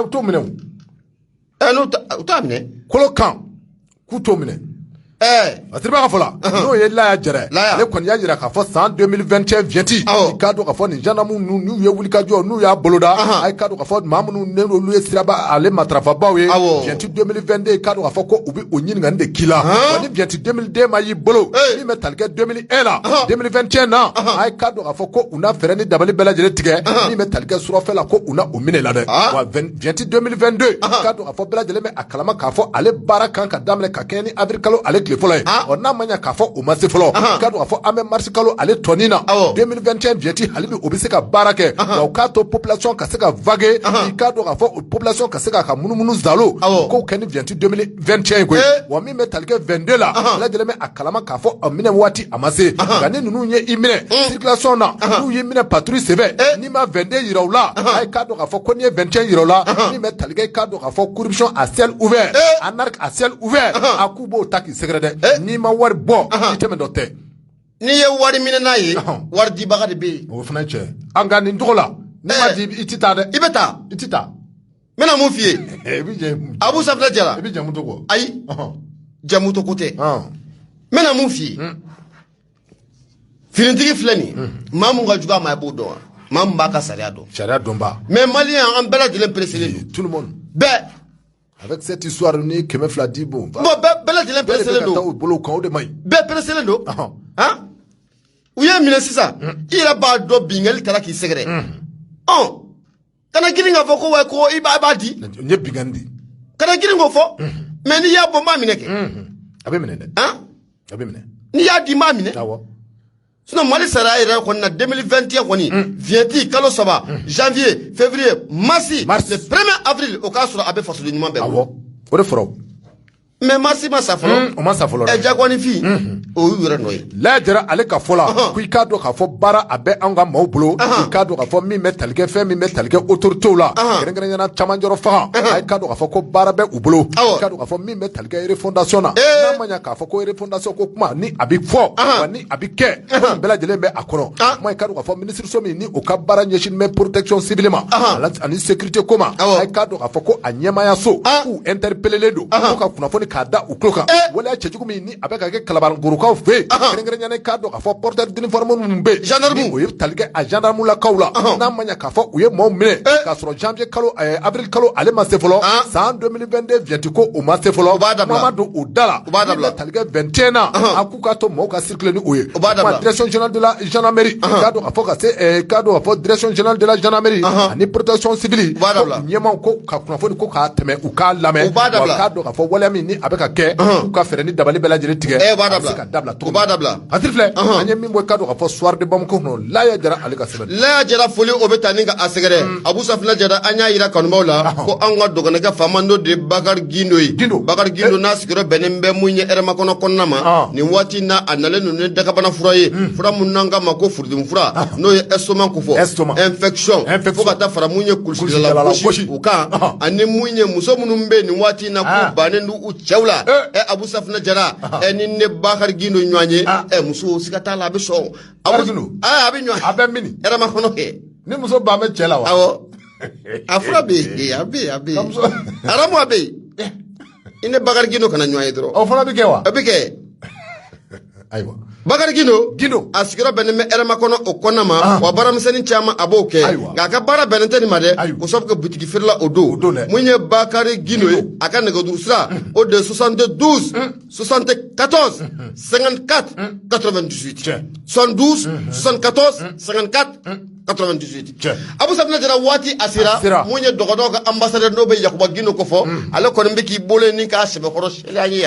u t'o minɛ u t'a minɛ kolokan k'u t'o minɛ a siraba ka fɔ la n'o ye Laya Jara ale kɔni y'a jira k'a fɔ san 2021 viɲɛti i k'a dɔn k'a fɔ nin gendarme n'u ye wulikajɔ n'u y'a boloda a ye k'a dɔn k'a fɔ maa minnu n'olu ye siraba ale matarafabaw ye viɲɛti 2022 k'a dɔn k'a fɔ ko u bɛ o ɲininkali de k'i la wa ni viɲɛti 2002 ma y'i bolo min bɛ tali kɛ 2001 la 2021 na a ye k'a dɔn k'a fɔ ko u na fɛɛrɛ ni dabali bɛɛ lajɛlen tigɛ min bɛ tali kɛ surafɛ la ko u na o minɛ la dɛ wa viɲɛti 2022 k'a dɔn k'a fɔ bɛɛ lajɛlen bɛ a kalama k'a fɔ ale baara kan ka daminɛ ka kɛ ni avril kalo ale tile fɔlɔ ye n'a ma ɲɛ k'a fɔ o ma se fɔlɔ i k'a dɔn k'a fɔ an bɛ mars kalo ale tɔni na 2021 vieti hali bi o bɛ se ka baara kɛ nka o k'a to population ka se ka vague i k'a dɔn k'a fɔ population ka se k'a ka munumunu zalo k'o kɛ ni vieti 2021 koyi wa min bɛ tali kɛ 22 la bɛɛ lajɛlen bɛ a kalama k'a fɔ a minɛ waati a ma se nka ni ninnu ye i minɛ circulation na n'u y'i minɛ patrouille sɛbɛn n'i ma 22 yira u la a ye k'a dɔn k'a fɔ ko n'i ye 21 yira u la min bɛ tali kɛ i k'a dɔn k'a fɔ corruption à ciel ouvert anarchie à ciel ouvert a k'u b'o ta k'i sɛgɛrɛ dɛ n'i ma wari bɔ i tɛmɛ dɔ tɛ n'i ye wari minɛ n'a ye wari dibaga de bɛ yen o fana ye tiɲɛ an ka nin cogo la n'i ma di i tɛ taa dɛ i bɛ taa i tɛ taa n bɛna mun f'i ye i bɛ jɛ Abu Safinɛ Jara i bɛ jɛ moto kɔ ayi jamuto ko tɛ n bɛna mun f'i ye finitigi filɛ nin maa mun ka jugu a ma i b'o dɔn wa maa mun b'a ka sariya dɔn mais maliyɛn an bɛɛ lajɛlen pressé don tout le monde bɛɛ avec cette histoire ni 200 di bon bɛɛ lajɛlen pressé don o bolo kan o de man ɲi bɛɛ pressé don han u ye minɛ sisan i yɛrɛ b'a dɔn binkali taara k'i sɛgɛrɛ kana girin k'a fɔ ko wa ko i b'a di n ye binkali di kana girin k'o fɔ mais n'i y'a bɔ n b'a minɛ kɛ a bɛ minɛ dɛ a bɛ minɛ n'i y'a di n b'a minɛ awɔ sinon Mali sariya yɛrɛ kɔni na 2021 kɔni vieti kalo 3 janvier février mars le 1er avril o k'a sɔrɔ a bɛ fasoden ɲuman bɛɛ awɔ o de fɔra mais mars ma sa fɔlɔ o ma sa fɔlɔ jagoanifin o y'u yɛrɛ nɔ ye lajɛra ale ka fɔ la ko i k'a dɔn k'a fɔ baara a bɛ an ka maaw bolo i k'a dɔn k'a fɔ min bɛ tali kɛ fɛn min bɛ tali kɛ autorités la kɛrɛnkɛrɛnnenya camanjɔrɔ faga a ye k'a dɔn k'a fɔ ko baara bɛ u bolo i k'a dɔn k'a fɔ min bɛ tali kɛ refondation na n'a ma ɲɛ k'a fɔ ko refondation ko kuma ni a bɛ fɔ wa ni a bɛ kɛ bɛɛ lajɛlen bɛ a kɔnɔ kuma i k'a dɔn k'a fɔ ministre so min ni o ka baara ɲɛsin bɛ protection civile ma ani sécurité ko ma a ye k'a dɔn k'a fɔ ko a ɲɛmaaya so k'u interpellé don ko ka kunnafoni k'a da u tulo kan waleya cɛjugu min ni a bɛ ka kɛ kalabankorokaw fɛ yen kɛrɛnkɛrɛnnenya k'a dɔn k'a fɔ porteur d'uniforme minnu bɛ yen o ye tali kɛ a gendarme lakaw la n'a ma ɲɛ k'a fɔ u ye maaw minɛ k'a sɔrɔ janvier kalo avril kalo ale ma se fɔlɔ san 2022 vieti ko o ma se fɔlɔ kuma ma don o da la min bɛ tali kɛ 21 na a k'u k'a to maaw ka circuler ni o ye kuma direction générale de la gendarmerie k'a dɔn k'a fɔ ka se k'a dɔn k'a fɔ direction générale de la gendarmerie ani protection civile ko ɲɛmaw ko ka kunnafoni ko k'a tɛmɛ u k'a lamɛn wa k'a dɔn k'a fɔ waleya min ni a bɛ ka kɛ u ka fɛɛrɛ ni dabali bɛɛ lajɛlen tigɛ a bɛ se ka dabila cogo min a tiri filɛ an ye min bɔ i k'a dɔn k'a fɔ soir de Bamako kɔnɔ Laya Jara ale ka sɛbɛn Laya Jara foli o bɛ taa ni ka a sɛgɛrɛ Abu Safinɛ Jara an y'a yira kanubaw la ko an ka dɔgɔnɔkɛ faama dɔ de ye Bakari Gindo ye Bakari Gindo n'a sigiyɔrɔ bɛnnen bɛ mun ye Hɛrɛmakɔnɔ kɔnɔna ma nin waati na a nalen ninnu ye dagabana fura ye fura mun n'an k'a ma ko furudimi fura n'o ye estomac ko fɔ infection fo ka taa fara mun ye kulusidala gosi u kan ani mun ye muso minnu bɛ nin waati na k'u bannen don u cɛw la Abu Safinɛ Jara ni ne Bakari Gindo ɲɔgɔn ye muso siga t'a la a bɛ sɔn a bɛ ɲɔgɔn a bɛ mini Hɛrɛmakɔnɔ kɛ ni muso ban bɛ cɛ la wa awɔ a fura bɛ yen a bɛ yen aramu a bɛ yen i ne Bakari Gindo kana ɲɔgɔn ye dɔrɔn o fana bɛ kɛ wa a bɛ kɛ ayiwa Bakari Gindo a sigiyɔrɔ bɛnnen bɛ Hɛrɛmakɔnɔ o kɔnɔna ma wa baaramisɛnnin caman a b'o kɛ nka a ka baara bɛnnen tɛ nin ma dɛ ko sabu kɛ butigi feerela o don mun ye Bakari Gindo ye a ka nɛgɛjuru sira o de 72 74 54 98 72 74 54 98 Abu Safinɛ Jara waati a sera mun ye dɔgɔtɔrɔ ka ambassadeur n'o bɛ Yakuba Gindo ko fɔ ale kɔni bɛ k'i bolo ni k'a sɛbɛkɔrɔ sɛlɛya ye